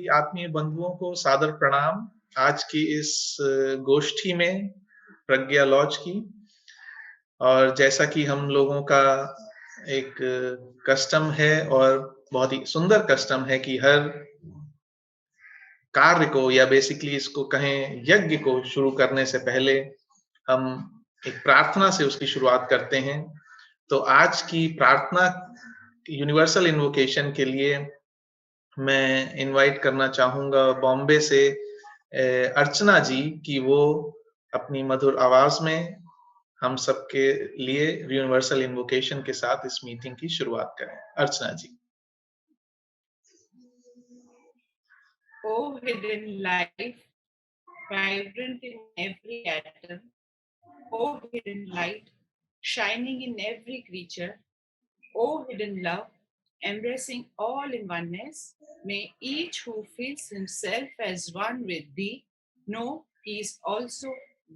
सभी आत्मीय बंधुओं को सादर प्रणाम। आज की इस गोष्ठी में प्रज्ञा लॉज की, और जैसा कि हम लोगों का एक कस्टम है और बहुत ही सुंदर कस्टम है कि हर कार्य को या बेसिकली इसको कहें यज्ञ को शुरू करने से पहले हम एक प्रार्थना से उसकी शुरुआत करते हैं। तो आज की प्रार्थना यूनिवर्सल इन्वोकेशन के लिए मैं इनवाइट करना चाहूँगा बॉम्बे से अर्चना जी कि वो अपनी मधुर आवाज में हम सबके लिए यूनिवर्सल इन्वोकेशन के साथ इस मीटिंग की शुरुआत करें। अर्चना जी। O hidden life, vibrant in every atom, O hidden light, shining in every creature, O hidden love, embracing all in oneness, may each who feels himself as one with thee know he is also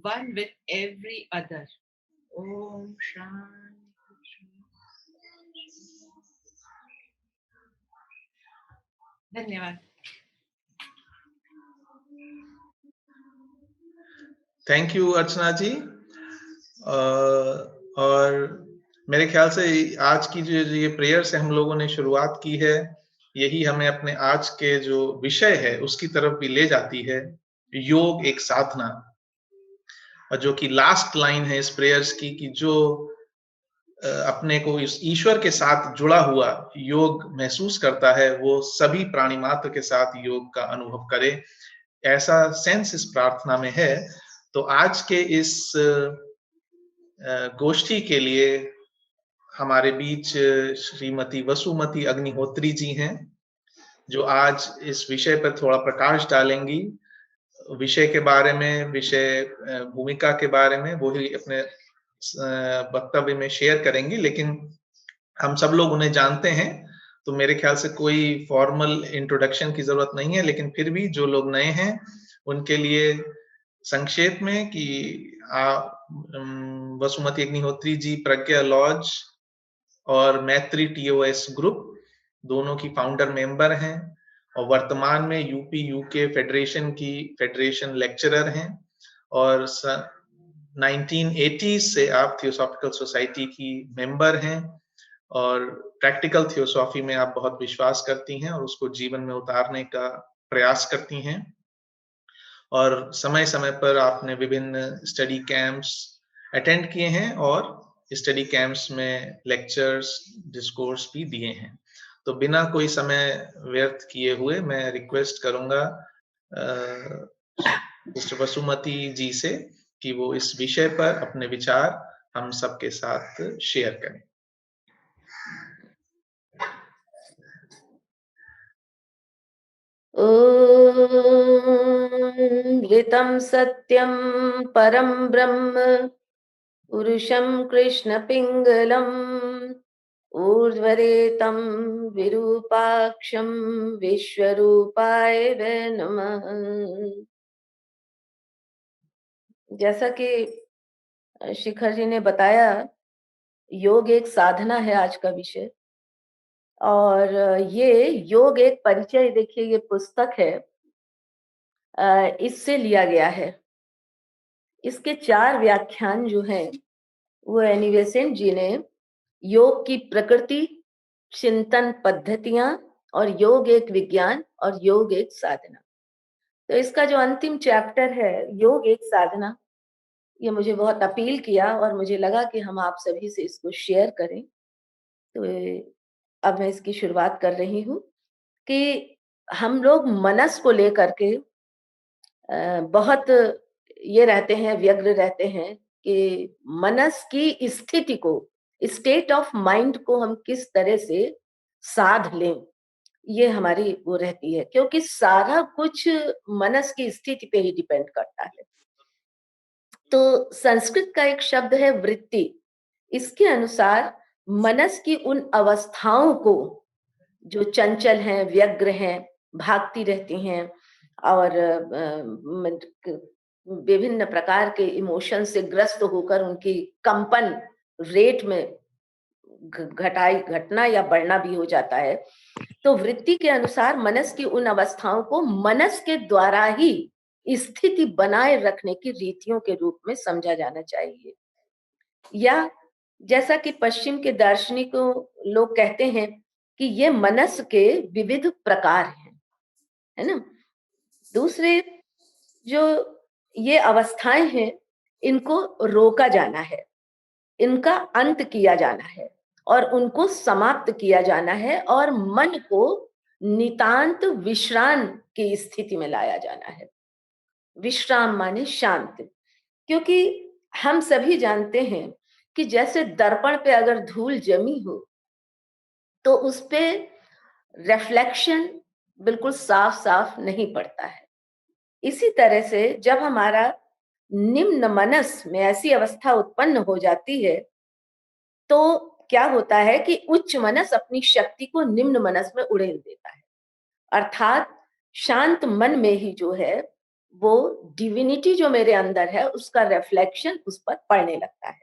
one with every other. Om Shanti. धन्यवाद। Thank you अर्चना जी। और मेरे ख्याल से आज की जो ये prayer से हम लोगों ने शुरुआत की है, यही हमें अपने आज के जो विषय है उसकी तरफ भी ले जाती है, योग एक साधना। और जो कि लास्ट लाइन है इस प्रेयर्स की कि जो अपने को इस ईश्वर के साथ जुड़ा हुआ योग महसूस करता है, वो सभी प्राणी मात्र के साथ योग का अनुभव करे। ऐसा सेंस इस प्रार्थना में है। तो आज के इस गोष्ठी के लिए हमारे बीच श्रीमती वसुमती अग्निहोत्री जी हैं, जो आज इस विषय पर थोड़ा प्रकाश डालेंगी। विषय के बारे में, विषय भूमिका के बारे में वो ही अपने वक्तव्य में शेयर करेंगी, लेकिन हम सब लोग उन्हें जानते हैं, तो मेरे ख्याल से कोई फॉर्मल इंट्रोडक्शन की जरूरत नहीं है। लेकिन फिर भी जो लोग नए हैं उनके लिए संक्षेप में कि वसुमती अग्निहोत्री जी प्रज्ञा लॉज और मैत्री टीओएस ग्रुप दोनों की फाउंडर मेंबर हैं, और वर्तमान में यूपी यूके फेडरेशन की फेडरेशन लेक्चरर हैं, और 1980 से आप थियोसॉफिकल सोसाइटी की मेंबर हैं, और प्रैक्टिकल थियोसॉफी में आप बहुत विश्वास करती हैं और उसको जीवन में उतारने का प्रयास करती हैं। और समय-समय पर आपने विभिन्न स्टडी कैंप्स अटेंड किए हैं और स्टडी कैंप्स में लेक्चर्स, डिस्कोर्स भी दिए हैं। तो बिना कोई समय व्यर्थ किए हुए मैं रिक्वेस्ट करूँगा मिस्टर वसुमती जी से कि वो इस विषय पर अपने विचार हम सबके साथ शेयर करें। ऋतं सत्यं परं ब्रह्म पुरुषं कृष्णपिङ्गलम् ऊर्ध्वरेतं विरूपाक्षं विश्वरूपाय वै नमः। जैसा कि शिखर जी ने बताया, योग एक साधना है आज का विषय। और ये योग एक परिचय, देखिए ये पुस्तक है, इससे लिया गया है। इसके 4 व्याख्यान जो हैं वो एनी बेसेंट जी ने योग की प्रकृति, चिंतन पद्धतियां और योग एक विज्ञान और योग एक साधना। तो इसका जो अंतिम चैप्टर है योग एक साधना, ये मुझे बहुत अपील किया और मुझे लगा कि हम आप सभी से इसको शेयर करें। तो अब मैं इसकी शुरुआत कर रही हूँ कि हम लोग मनस को लेकर के बहुत ये रहते हैं, व्यग्र रहते हैं कि मनस की स्थिति को, स्टेट ऑफ माइंड को हम किस तरह से साध लें, ये हमारी वो रहती है, क्योंकि सारा कुछ मनस की स्थिति पे ही डिपेंड करता है। तो संस्कृत का एक शब्द है वृत्ति। इसके अनुसार मनस की उन अवस्थाओं को जो चंचल हैं, व्यग्र हैं, भागती रहती हैं और विभिन्न प्रकार के इमोशन से ग्रस्त होकर उनकी कंपन रेट में घटना या बढ़ना भी हो जाता है। तो वृत्ति के अनुसार मनस की उन अवस्थाओं को मनस के द्वारा ही स्थिति बनाए रखने की रीतियों के रूप में समझा जाना चाहिए। या जैसा कि पश्चिम के दार्शनिकों लोग कहते हैं कि ये मनस के विविध प्रकार हैं, है ना। दूसरे जो ये अवस्थाएं हैं, इनको रोका जाना है, इनका अंत किया जाना है और उनको समाप्त किया जाना है और मन को नितांत विश्राम की स्थिति में लाया जाना है। विश्राम माने शांत, क्योंकि हम सभी जानते हैं कि जैसे दर्पण पे अगर धूल जमी हो तो उस पे रिफ्लेक्शन बिल्कुल साफ साफ नहीं पड़ता है। इसी तरह से जब हमारा निम्न मनस में ऐसी अवस्था उत्पन्न हो जाती है तो क्या होता है कि उच्च मनस अपनी शक्ति को निम्न मनस में उड़ेल देता है, अर्थात शांत मन में ही जो है वो डिविनिटी जो मेरे अंदर है उसका रिफ्लेक्शन उस पर पड़ने लगता है।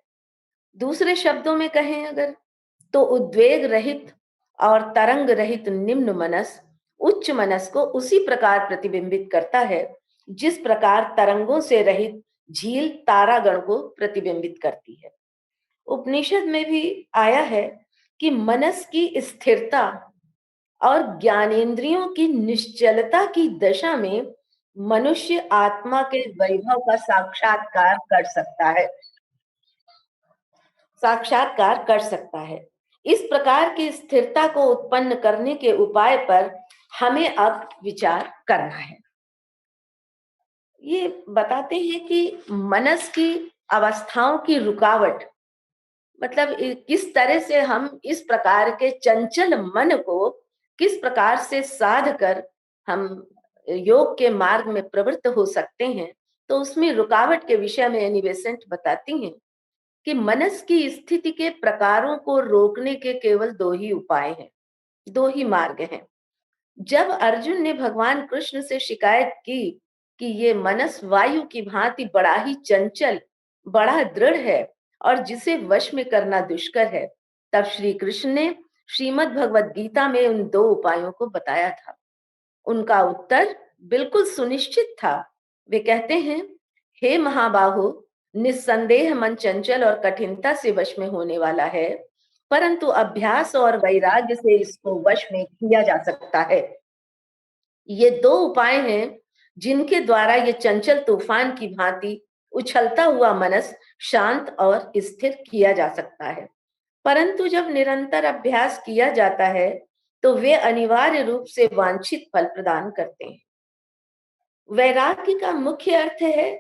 दूसरे शब्दों में कहें अगर, तो उद्वेग रहित और तरंग रहित निम्न मनस उच्च मनस को उसी प्रकार प्रतिबिंबित करता है जिस प्रकार तरंगों से रहित झील तारागण को प्रतिबिंबित करती है। उपनिषद में भी आया है कि मनस की स्थिरता और ज्ञानेंद्रियों की निश्चलता की दशा में मनुष्य आत्मा के वैभव का साक्षात्कार कर सकता है। इस प्रकार की स्थिरता को उत्पन्न करने के उपाय पर हमें अब विचार करना है। ये बताते हैं कि मनस की अवस्थाओं की रुकावट, मतलब किस तरह से हम इस प्रकार के चंचल मन को किस प्रकार से साध कर हम योग के मार्ग में प्रवृत्त हो सकते हैं। तो उसमें रुकावट के विषय में एनी बेसेंट बताती हैं कि मनस की स्थिति के प्रकारों को रोकने के केवल दो ही उपाय हैं, दो ही मार्ग हैं। जब अर्जुन ने भगवान कृष्ण से शिकायत की कि ये मनस वायु की भांति बड़ा ही चंचल, बड़ा दृढ़ है और जिसे वश में करना दुष्कर है, तब श्री कृष्ण ने श्रीमद् भगवद गीता में उन दो उपायों को बताया था। उनका उत्तर बिल्कुल सुनिश्चित था। वे कहते हैं, हे महाबाहो, निस्संदेह मन चंचल और कठिनता से वश में होने वाला है, परंतु अभ्यास और वैराग्य से इसको वश में किया जा सकता है। ये दो उपाय हैं जिनके द्वारा ये चंचल तूफान की भांति उछलता हुआ मनस शांत और स्थिर किया जा सकता है। परंतु जब निरंतर अभ्यास किया जाता है तो वे अनिवार्य रूप से वांछित फल प्रदान करते हैं। वैराग्य का मुख्य अर्थ है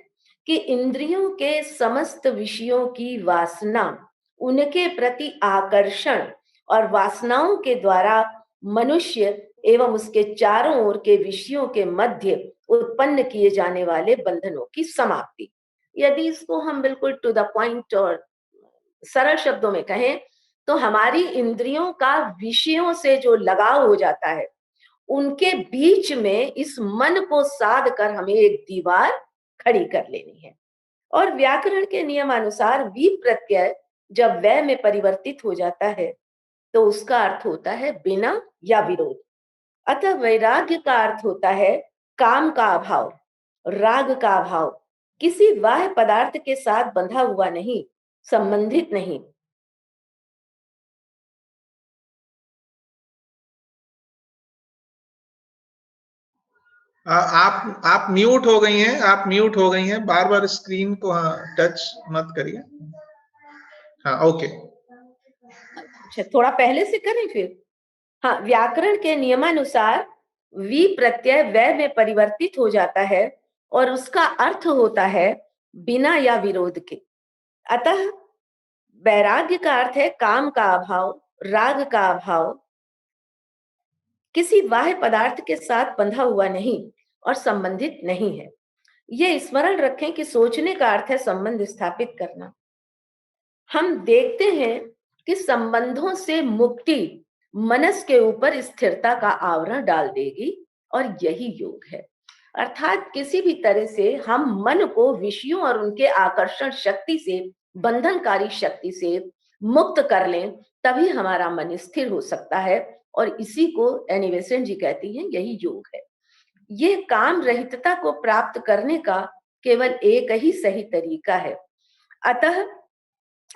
कि इंद्रियों के समस्त विषयों की वासना, उनके प्रति आकर्षण और वासनाओं के द्वारा मनुष्य एवं उसके चारों ओर के विषयों के मध्य उत्पन्न किए जाने वाले बंधनों की समाप्ति। यदि इसको हम बिल्कुल टू द पॉइंट और सरल शब्दों में कहें तो हमारी इंद्रियों का विषयों से जो लगाव हो जाता है, उनके बीच में इस मन को साध कर हमें एक दीवार खड़ी कर लेनी है। और व्याकरण के नियमानुसार वी प्रत्यय जब वै में परिवर्तित हो जाता है तो उसका अर्थ होता है बिना या विरोध। अतः वैराग्य का अर्थ होता है काम का अभाव, राग का अभाव, किसी बाह्य पदार्थ के साथ बंधा हुआ नहीं, संबंधित नहीं। आप म्यूट हो गई हैं, आप म्यूट हो गई हैं, बार बार स्क्रीन को टच मत करिए। हाँ, ओके। अच्छा, थोड़ा पहले से करें फिर। हाँ, व्याकरण के नियमानुसार वी प्रत्यय वै में परिवर्तित हो जाता है और उसका अर्थ होता है बिना या विरोध के। अतः वैराग्य का अर्थ है काम का अभाव, राग का अभाव, किसी बाह्य पदार्थ के साथ बंधा हुआ नहीं और संबंधित नहीं है। ये स्मरण रखें कि सोचने का अर्थ है संबंध स्थापित करना। हम देखते हैं कि संबंधों से मुक्ति मनस के ऊपर स्थिरता का आवरण डाल देगी और यही योग है। अर्थात किसी भी तरह से हम मन को विषयों और उनके आकर्षण शक्ति से, बंधनकारी शक्ति से मुक्त कर लें तभी हमारा मन स्थिर हो सकता है। और इसी को एनी बेसेंट जी कहती हैं, यही योग है। ये काम रहितता को प्राप्त करने का केवल एक ही सही तरीका है। अतः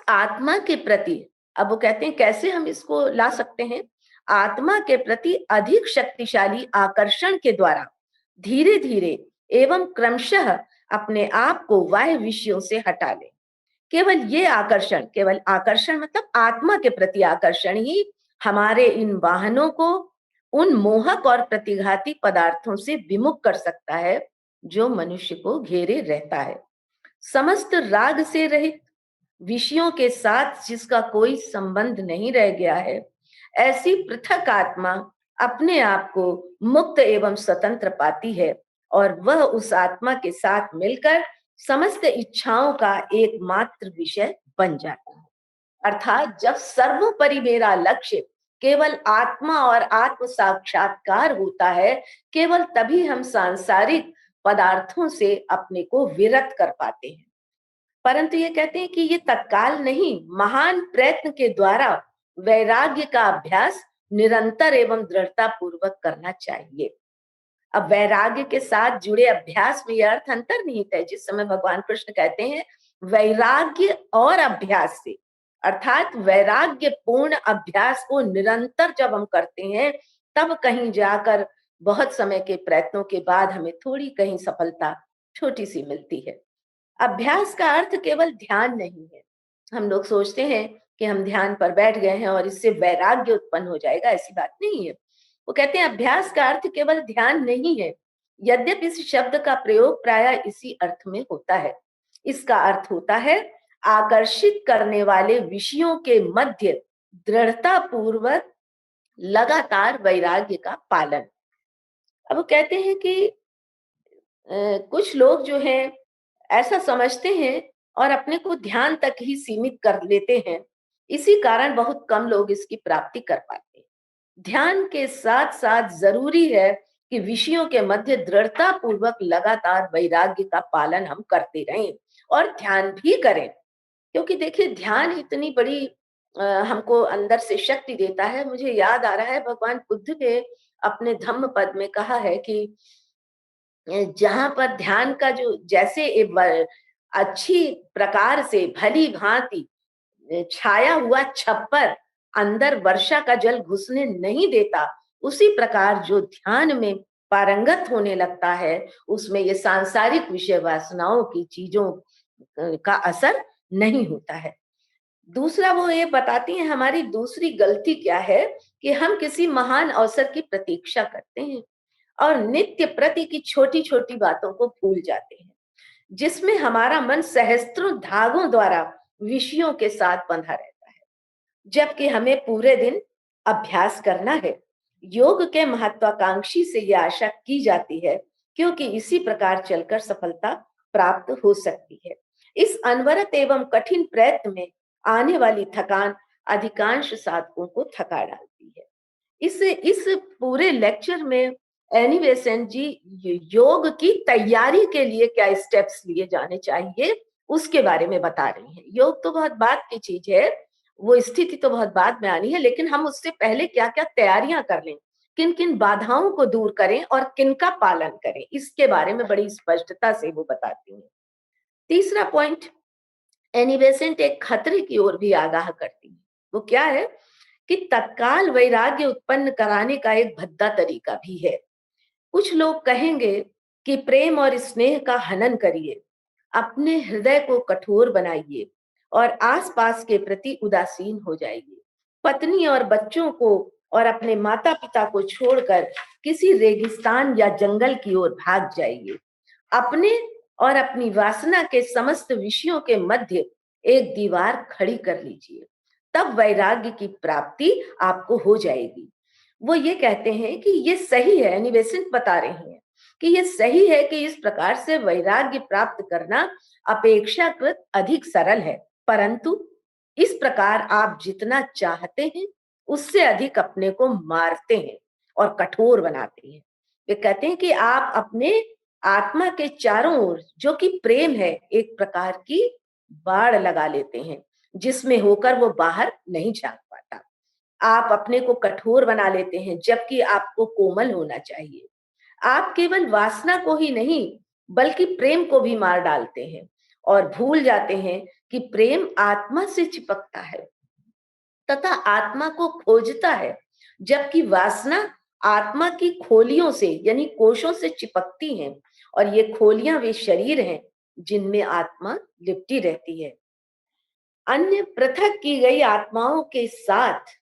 आत्मा के प्रति, अब वो कहते हैं कैसे हम इसको ला सकते हैं, आत्मा के प्रति अधिक शक्तिशाली आकर्षण के द्वारा धीरे धीरे एवं क्रमशः अपने आप को बाह्य विषयों से हटा लें। केवल ये आकर्षण, केवल आकर्षण मतलब आत्मा के प्रति आकर्षण ही हमारे इन वाहनों को उन मोहक और प्रतिघाती पदार्थों से विमुख कर सकता है जो मनुष्य को घेरे रहता है। समस्त राग से रहित, विषयों के साथ जिसका कोई संबंध नहीं रह गया है, ऐसी पृथक आत्मा अपने आप को मुक्त एवं स्वतंत्र पाती है और वह उस आत्मा के साथ मिलकर समस्त इच्छाओं का एकमात्र विषय बन जाता है। अर्थात जब सर्वोपरि मेरा लक्ष्य केवल आत्मा और आत्म साक्षात्कार होता है, केवल तभी हम सांसारिक पदार्थों से अपने को विरत कर पाते हैं। परंतु ये कहते हैं कि ये तत्काल नहीं, महान प्रयत्न के द्वारा वैराग्य का अभ्यास निरंतर एवं दृढ़ता पूर्वक करना चाहिए। अब वैराग्य के साथ जुड़े अभ्यास में यह अर्थ अंतर्निहित है, जिस समय भगवान कृष्ण कहते हैं वैराग्य और अभ्यास से, अर्थात वैराग्य पूर्ण अभ्यास को निरंतर जब हम करते हैं, तब कहीं जाकर बहुत समय के प्रयत्नों के बाद हमें थोड़ी कहीं सफलता छोटी सी मिलती है। अभ्यास का अर्थ केवल ध्यान नहीं है। हम लोग सोचते हैं कि हम ध्यान पर बैठ गए हैं और इससे वैराग्य उत्पन्न हो जाएगा, ऐसी बात नहीं है। वो कहते हैं अभ्यास का अर्थ केवल ध्यान नहीं है, यद्यपि इस शब्द का प्रयोग प्रायः इसी अर्थ में होता है। इसका अर्थ होता है आकर्षित करने वाले विषयों के मध्य दृढ़ता पूर्वक लगातार वैराग्य का पालन। अब वो कहते हैं कि कुछ लोग जो हैं ऐसा समझते हैं और अपने को ध्यान तक ही सीमित कर लेते हैं। इसी कारण बहुत कम लोग इसकी प्राप्ति कर पाते हैं। ध्यान के साथ साथ जरूरी है कि विषयों के मध्य दृढ़ता पूर्वक लगातार वैराग्य का पालन हम करते रहें और ध्यान भी करें। क्योंकि देखिए ध्यान इतनी बड़ी हमको अंदर से शक्ति देता है। मुझे याद आ रहा है भगवान बुद्ध ने अपने धम्म पद में कहा है कि जहां पर ध्यान का जो जैसे अच्छी प्रकार से भली भांति छाया हुआ छप्पर अंदर वर्षा का जल घुसने नहीं देता, उसी प्रकार जो ध्यान में पारंगत होने लगता है उसमें ये सांसारिक विषय वासनाओं की चीजों का असर नहीं होता है। दूसरा वो ये बताती हैं हमारी दूसरी गलती क्या है कि हम किसी महान अवसर की प्रतीक्षा करते हैं और नित्य प्रति की छोटी छोटी बातों को भूल जाते हैं, जिसमें हमारा मन सहस्त्रों धागों द्वारा विषयों के साथ बंधा रहता है। जबकि हमें पूरे दिन अभ्यास करना है। योग के महत्वाकांक्षी से यह आशा की जाती है क्योंकि इसी प्रकार चलकर सफलता प्राप्त हो सकती है। इस अनवरत एवं कठिन प्रयत्न में आने वाली थकान अधिकांश साधकों को थका डालती है। इस पूरे लेक्चर में एनी बेसेंट जी योग की तैयारी के लिए क्या स्टेप्स लिए जाने चाहिए उसके बारे में बता रही हैं। योग तो बहुत बाद की चीज है, वो स्थिति तो बहुत बाद में आनी है, लेकिन हम उससे पहले क्या क्या तैयारियां कर लें, किन किन बाधाओं को दूर करें और किन का पालन करें, इसके बारे में बड़ी स्पष्टता से वो बताती हैं। तीसरा पॉइंट, एनी बेसेंट एक खतरे की ओर भी आगाह करती है। वो क्या है कि तत्काल वैराग्य उत्पन्न कराने का एक भद्दा तरीका भी है। कुछ लोग कहेंगे कि प्रेम और स्नेह का हनन करिए, अपने हृदय को कठोर बनाइए और आसपास के प्रति उदासीन हो जाइए। पत्नी और बच्चों को और अपने माता पिता को छोड़कर किसी रेगिस्तान या जंगल की ओर भाग जाइए। अपने और अपनी वासना के समस्त विषयों के मध्य एक दीवार खड़ी कर लीजिए, तब वैराग्य की प्राप्ति आपको हो जाएगी। वो ये कहते हैं कि ये सही है, एनी बेसेंट बता रही हैं कि ये सही है कि इस प्रकार से वैराग्य प्राप्त करना अपेक्षाकृत अधिक सरल है, परंतु इस प्रकार आप जितना चाहते हैं उससे अधिक अपने को मारते हैं और कठोर बनाते हैं। वे कहते हैं कि आप अपने आत्मा के चारों ओर जो कि प्रेम है एक प्रकार की बाड़ लगा लेते हैं जिसमें होकर वो बाहर नहीं झांक पाता। आप अपने को कठोर बना लेते हैं, जबकि आपको कोमल होना चाहिए। आप केवल वासना को ही नहीं, बल्कि प्रेम को भी मार डालते हैं और भूल जाते हैं कि प्रेम आत्मा से चिपकता है तथा आत्मा को खोजता है, जबकि वासना आत्मा की खोलियों से यानी कोशों से चिपकती हैं, और ये खोलियां वे शरीर हैं जिनमें आत्मा लिपटी रहती है। अन्य पृथक की गई आत्माओं के साथ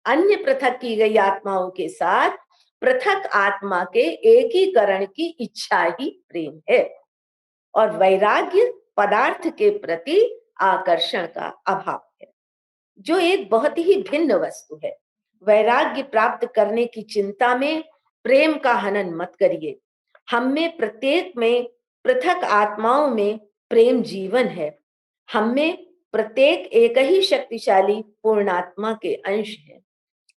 अन्य पृथक की गई आत्माओं के साथ पृथक आत्मा के एकीकरण की इच्छा ही प्रेम है, और वैराग्य पदार्थ के प्रति आकर्षण का अभाव है, जो एक बहुत ही भिन्न वस्तु है। वैराग्य प्राप्त करने की चिंता में प्रेम का हनन मत करिए। हम में प्रत्येक में पृथक आत्माओं में प्रेम जीवन है। हम में प्रत्येक एक ही शक्तिशाली पूर्णात्मा के अंश है।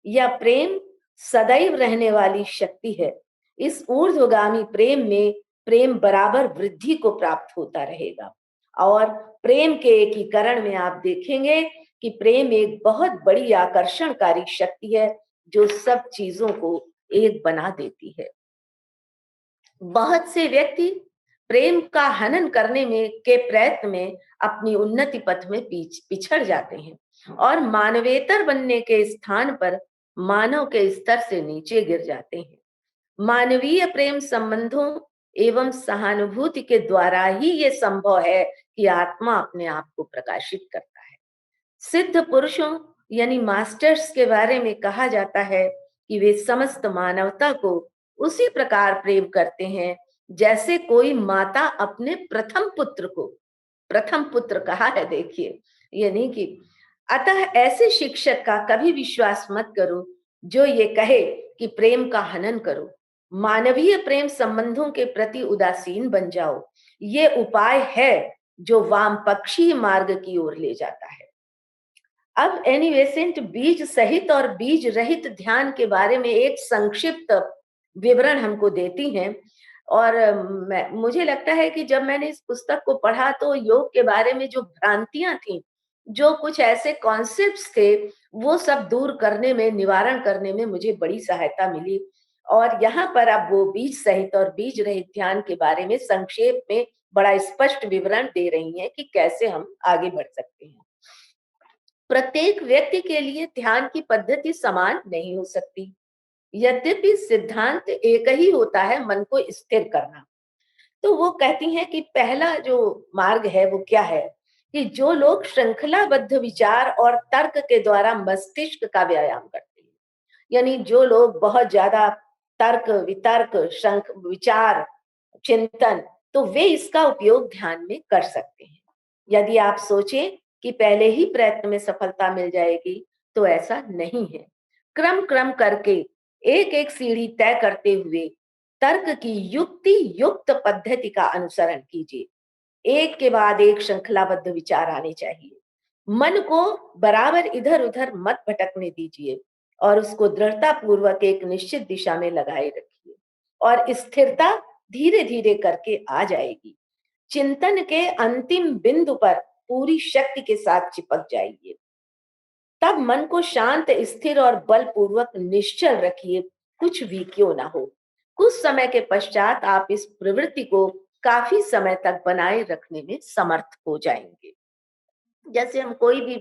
यह प्रेम सदैव रहने वाली शक्ति है। इस ऊर्ध्वगामी प्रेम में प्रेम बराबर वृद्धि को प्राप्त होता रहेगा, और प्रेम के एकीकरण में आप देखेंगे कि प्रेम एक बहुत बड़ी आकर्षणकारी शक्ति है जो सब चीजों को एक बना देती है। बहुत से व्यक्ति प्रेम का हनन करने में के प्रयत्न में अपनी उन्नति पथ में पिछड़ जाते हैं और मानवेतर बनने के स्थान पर मानव के स्तर से नीचे गिर जाते हैं। मानवीय प्रेम संबंधों एवं सहानुभूति के द्वारा ही ये संभव है कि आत्मा अपने आप को प्रकाशित करता है। सिद्ध पुरुषों यानी मास्टर्स के बारे में कहा जाता है कि वे समस्त मानवता को उसी प्रकार प्रेम करते हैं जैसे कोई माता अपने प्रथम पुत्र को, प्रथम पुत्र कहा है, देखिए, ये नहीं कि। अतः ऐसे शिक्षक का कभी विश्वास मत करो जो ये कहे कि प्रेम का हनन करो। मानवीय प्रेम संबंधों के प्रति उदासीन बन जाओ। ये उपाय है जो वामपक्षी मार्ग की ओर ले जाता है। अब एनी बेसेंट बीज सहित और बीज रहित ध्यान के बारे में एक संक्षिप्त विवरण हमको देती हैं, और मुझे लगता है कि जब मैंने इस पुस्तक को पढ़ा तो योग के बारे में जो भ्रांतियां थी, जो कुछ ऐसे कॉन्सेप्ट्स थे, वो सब दूर करने में, निवारण करने में मुझे बड़ी सहायता मिली। और यहाँ पर अब वो बीज सहित और बीज रहित ध्यान के बारे में संक्षेप में बड़ा स्पष्ट विवरण दे रही हैं कि कैसे हम आगे बढ़ सकते हैं। प्रत्येक व्यक्ति के लिए ध्यान की पद्धति समान नहीं हो सकती, यद्यपि सिद्धांत एक ही होता है, मन को स्थिर करना। तो वो कहती हैं कि पहला जो मार्ग है वो क्या है कि जो लोग श्रृंखलाबद्ध विचार और तर्क के द्वारा मस्तिष्क का व्यायाम करते हैं, यानी जो लोग बहुत ज्यादा तर्क वितर्क विचार चिंतन, तो वे इसका उपयोग ध्यान में कर सकते हैं। यदि आप सोचें कि पहले ही प्रयत्न में सफलता मिल जाएगी, तो ऐसा नहीं है। क्रम क्रम करके एक एक सीढ़ी तय करते हुए तर्क की युक्ति युक्त पद्धति का अनुसरण कीजिए। एक के बाद एक श्रृंखलाबद्ध विचार आने चाहिए। मन को बराबर इधर उधर मत भटकने दीजिए और उसको दृढ़ता पूर्वक एक निश्चित दिशा में लगाए रखिए, और स्थिरता धीरे धीरे करके आ जाएगी। चिंतन के अंतिम बिंदु पर पूरी शक्ति के साथ चिपक जाइए। तब मन को शांत, स्थिर और बलपूर्वक निश्चल रखिए, कुछ भी क्यों ना हो। कुछ समय के पश्चात आप इस प्रवृत्ति को काफी समय तक बनाए रखने में समर्थ हो जाएंगे। जैसे हम कोई भी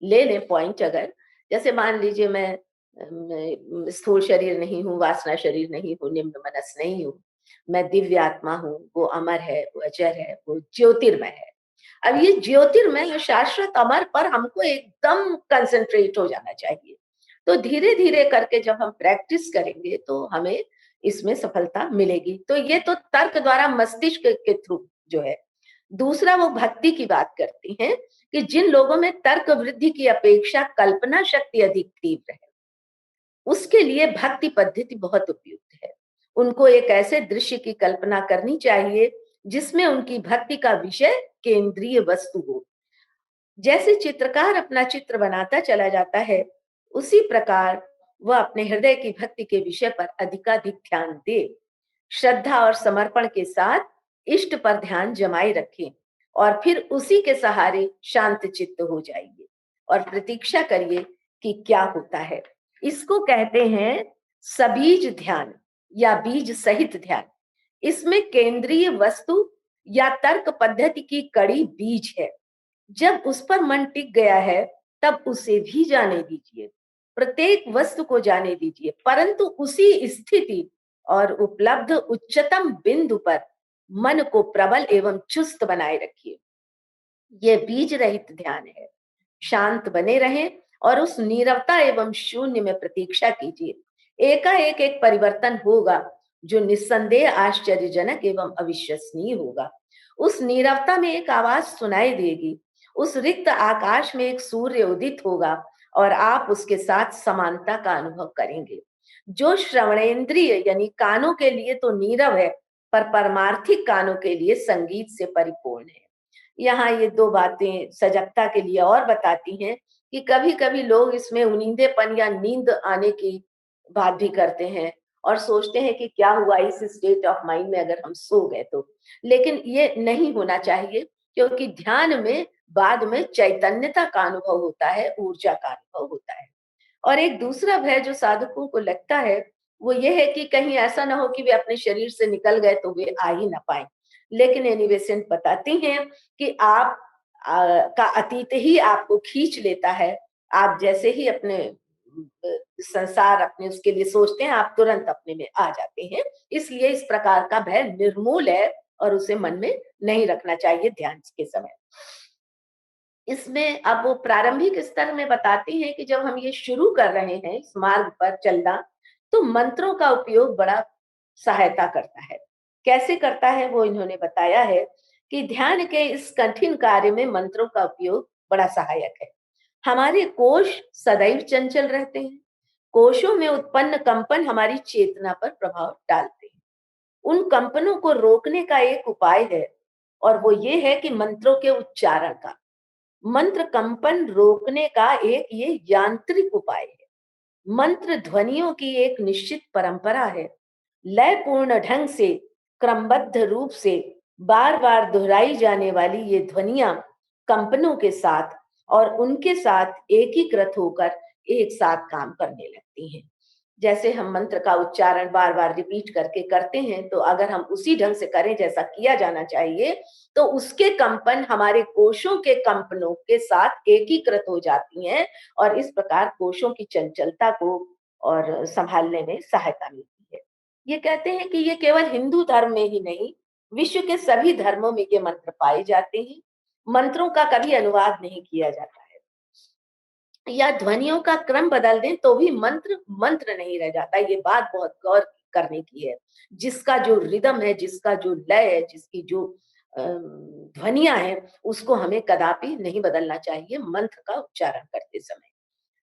ले लें पॉइंट, अगर जैसे मान लीजिए मैं स्थूल शरीर नहीं हूँ, वासना शरीर नहीं हूँ, निम्न मनस नहीं हूँ, मैं दिव्य आत्मा हूँ, वो अमर है, वो अजर है, वो ज्योतिर्मय है। अब ये ज्योतिर्मय और शाश्वत अमर पर हमको एकदम कंसंट्रेट हो जाना चाहिए। तो धीरे धीरे करके जब हम प्रैक्टिस करेंगे तो हमें इसमें सफलता मिलेगी। तो ये तो तर्क द्वारा मस्तिष्क के थ्रू जो है। दूसरा, वो भक्ति की बात करती हैं कि जिन लोगों में तर्क वृद्धि की अपेक्षा कल्पना शक्ति अधिक तीव्र है, उसके लिए भक्ति पद्धति बहुत उपयुक्त है। उनको एक ऐसे दृश्य की कल्पना करनी चाहिए जिसमें उनकी भक्ति का विषय केंद्रीय वस्तु हो। जैसे चित्रकार अपना चित्र बनाता चला जाता है, उसी प्रकार वह अपने हृदय की भक्ति के विषय पर अधिकाधिक ध्यान दे। श्रद्धा और समर्पण के साथ इष्ट पर ध्यान जमाए रखें और फिर उसी के सहारे शांत चित्त हो जाइए और प्रतीक्षा करिए कि क्या होता है। इसको कहते हैं सबीज ध्यान या बीज सहित ध्यान। इसमें केंद्रीय वस्तु या तर्क पद्धति की कड़ी बीज है। जब उस पर मन टिक गया है तब उसे भी जाने दीजिए, प्रत्येक वस्तु को जाने दीजिए, परंतु उसी स्थिति और उपलब्ध उच्चतम बिंदु पर मन को प्रबल एवं चुस्त बनाए रखिए। ये बीज रहित ध्यान है। शांत बने रहें और उस नीरवता एवं शून्य में प्रतीक्षा कीजिए। एकाएक एक परिवर्तन होगा जो निस्संदेह आश्चर्यजनक एवं अविश्वसनीय होगा। उस नीरवता में एक आवाज सुनाई देगी, उस रिक्त आकाश में एक सूर्य उदित होगा और आप उसके साथ समानता का अनुभव करेंगे। जो श्रवणेंद्रिय यानी कानों के लिए तो नीरव है, पर परमार्थिक कानों के लिए संगीत से परिपूर्ण है। यहाँ ये दो बातें सजगता के लिए और बताती हैं कि कभी कभी लोग इसमें उनींदेपन या नींद आने की बात भी करते हैं और सोचते हैं कि क्या हुआ इस स्टेट ऑफ माइंड में अगर हम सो गए तो। लेकिन ये नहीं होना चाहिए, क्योंकि ध्यान में बाद में चैतन्यता का अनुभव होता है, ऊर्जा का अनुभव होता है। और एक दूसरा भय जो साधकों को लगता है वो ये है कि कहीं ऐसा ना हो कि वे अपने शरीर से निकल गए तो वे आ ही ना पाए। लेकिन एनी बेसेंट बताती हैं कि आप का अतीत ही आपको खींच लेता है। आप जैसे ही अपने संसार अपने उसके लिए सोचते हैं, आप तुरंत अपने में आ जाते हैं। इसलिए इस प्रकार का भय निर्मूल है और उसे मन में नहीं रखना चाहिए ध्यान के समय। इसमें अब वो प्रारंभिक स्तर में बताती हैं कि जब हम ये शुरू कर रहे हैं इस मार्ग पर चलना, तो मंत्रों का उपयोग बड़ा सहायता करता है। कैसे करता है वो इन्होंने बताया है कि ध्यान के इस कठिन कार्य में मंत्रों का उपयोग बड़ा सहायक है। हमारे कोश सदैव चंचल रहते हैं। कोशों में उत्पन्न कंपन हमारी चेतना पर प्रभाव डालते हैं। उन कंपनों को रोकने का एक उपाय है और वो ये है कि मंत्रों के उच्चारण का। मंत्र कंपन रोकने का एक ये यांत्रिक उपाय है। मंत्र ध्वनियों की एक निश्चित परंपरा है। लयपूर्ण ढंग से क्रमबद्ध रूप से बार बार दोहराई जाने वाली ये ध्वनियां कंपनों के साथ और उनके साथ एकीकृत होकर एक साथ काम करने लगती हैं। जैसे हम मंत्र का उच्चारण बार बार रिपीट करके करते हैं, तो अगर हम उसी ढंग से करें जैसा किया जाना चाहिए, तो उसके कंपन हमारे कोशों के कंपनों के साथ एकीकृत हो जाती हैं और इस प्रकार कोशों की चंचलता को और संभालने में सहायता मिलती है। ये कहते हैं कि ये केवल हिंदू धर्म में ही नहीं, विश्व के सभी धर्मों में ये मंत्र पाए जाते हैं। मंत्रों का कभी अनुवाद नहीं किया जाता है या ध्वनियों का क्रम बदल दें तो भी मंत्र मंत्र नहीं रह जाता। ये बात बहुत गौर करने की है। जिसका जो रिदम है, जिसका जो लय है, जिसकी जो ध्वनियां हैं, उसको हमें कदापि नहीं बदलना चाहिए मंत्र का उच्चारण करते समय।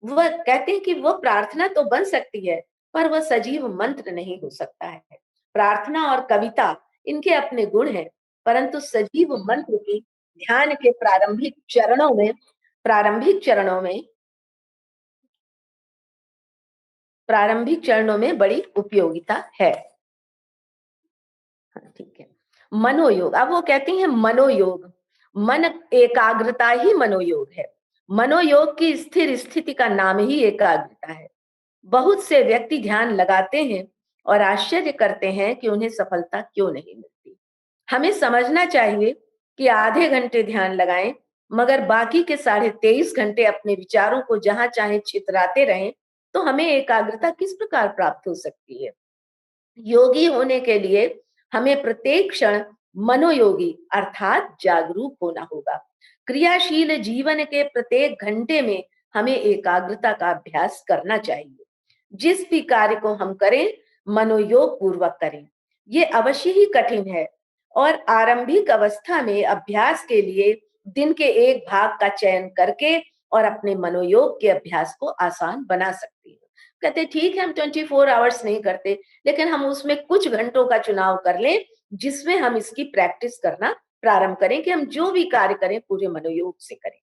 वह कहते हैं कि वह प्रार्थना तो बन सकती है, पर वह सजीव मंत्र नहीं हो सकता है। प्रार्थना और कविता इनके अपने गुण हैं, परंतु सजीव मंत्र की ध्यान के प्रारंभिक चरणों में बड़ी उपयोगिता है। हाँ, ठीक है। मनोयोग, अब वो कहती हैं मनोयोग, मन एकाग्रता ही मनोयोग है। मनोयोग की स्थिर स्थिति का नाम ही एकाग्रता है। बहुत से व्यक्ति ध्यान लगाते हैं और आश्चर्य करते हैं कि उन्हें सफलता क्यों नहीं मिलती। हमें समझना चाहिए कि आधे घंटे ध्यान लगाएं, मगर बाकी के 23.5 घंटे अपने विचारों को जहां चाहे छितराते रहें, तो हमें एकाग्रता किस प्रकार प्राप्त हो सकती है। योगी होने के लिए हमें प्रत्येक क्षण मनोयोगी अर्थात जागरूक होना होगा। क्रियाशील जीवन के प्रत्येक घंटे में हमें एकाग्रता का अभ्यास करना चाहिए। जिस भी कार्य को हम करें, मनोयोग पूर्वक करें। ये अवश्य ही कठिन है और आरंभिक अवस्था में अभ्यास के लिए दिन के एक भाग का चयन करके और अपने मनोयोग के अभ्यास को आसान बना सकते हैं। कहते ठीक है, हम 24 आवर्स नहीं करते, लेकिन हम उसमें कुछ घंटों का चुनाव कर लें जिसमें हम इसकी प्रैक्टिस करना प्रारंभ करें कि हम जो भी कार्य करें पूरे मनोयोग से करें।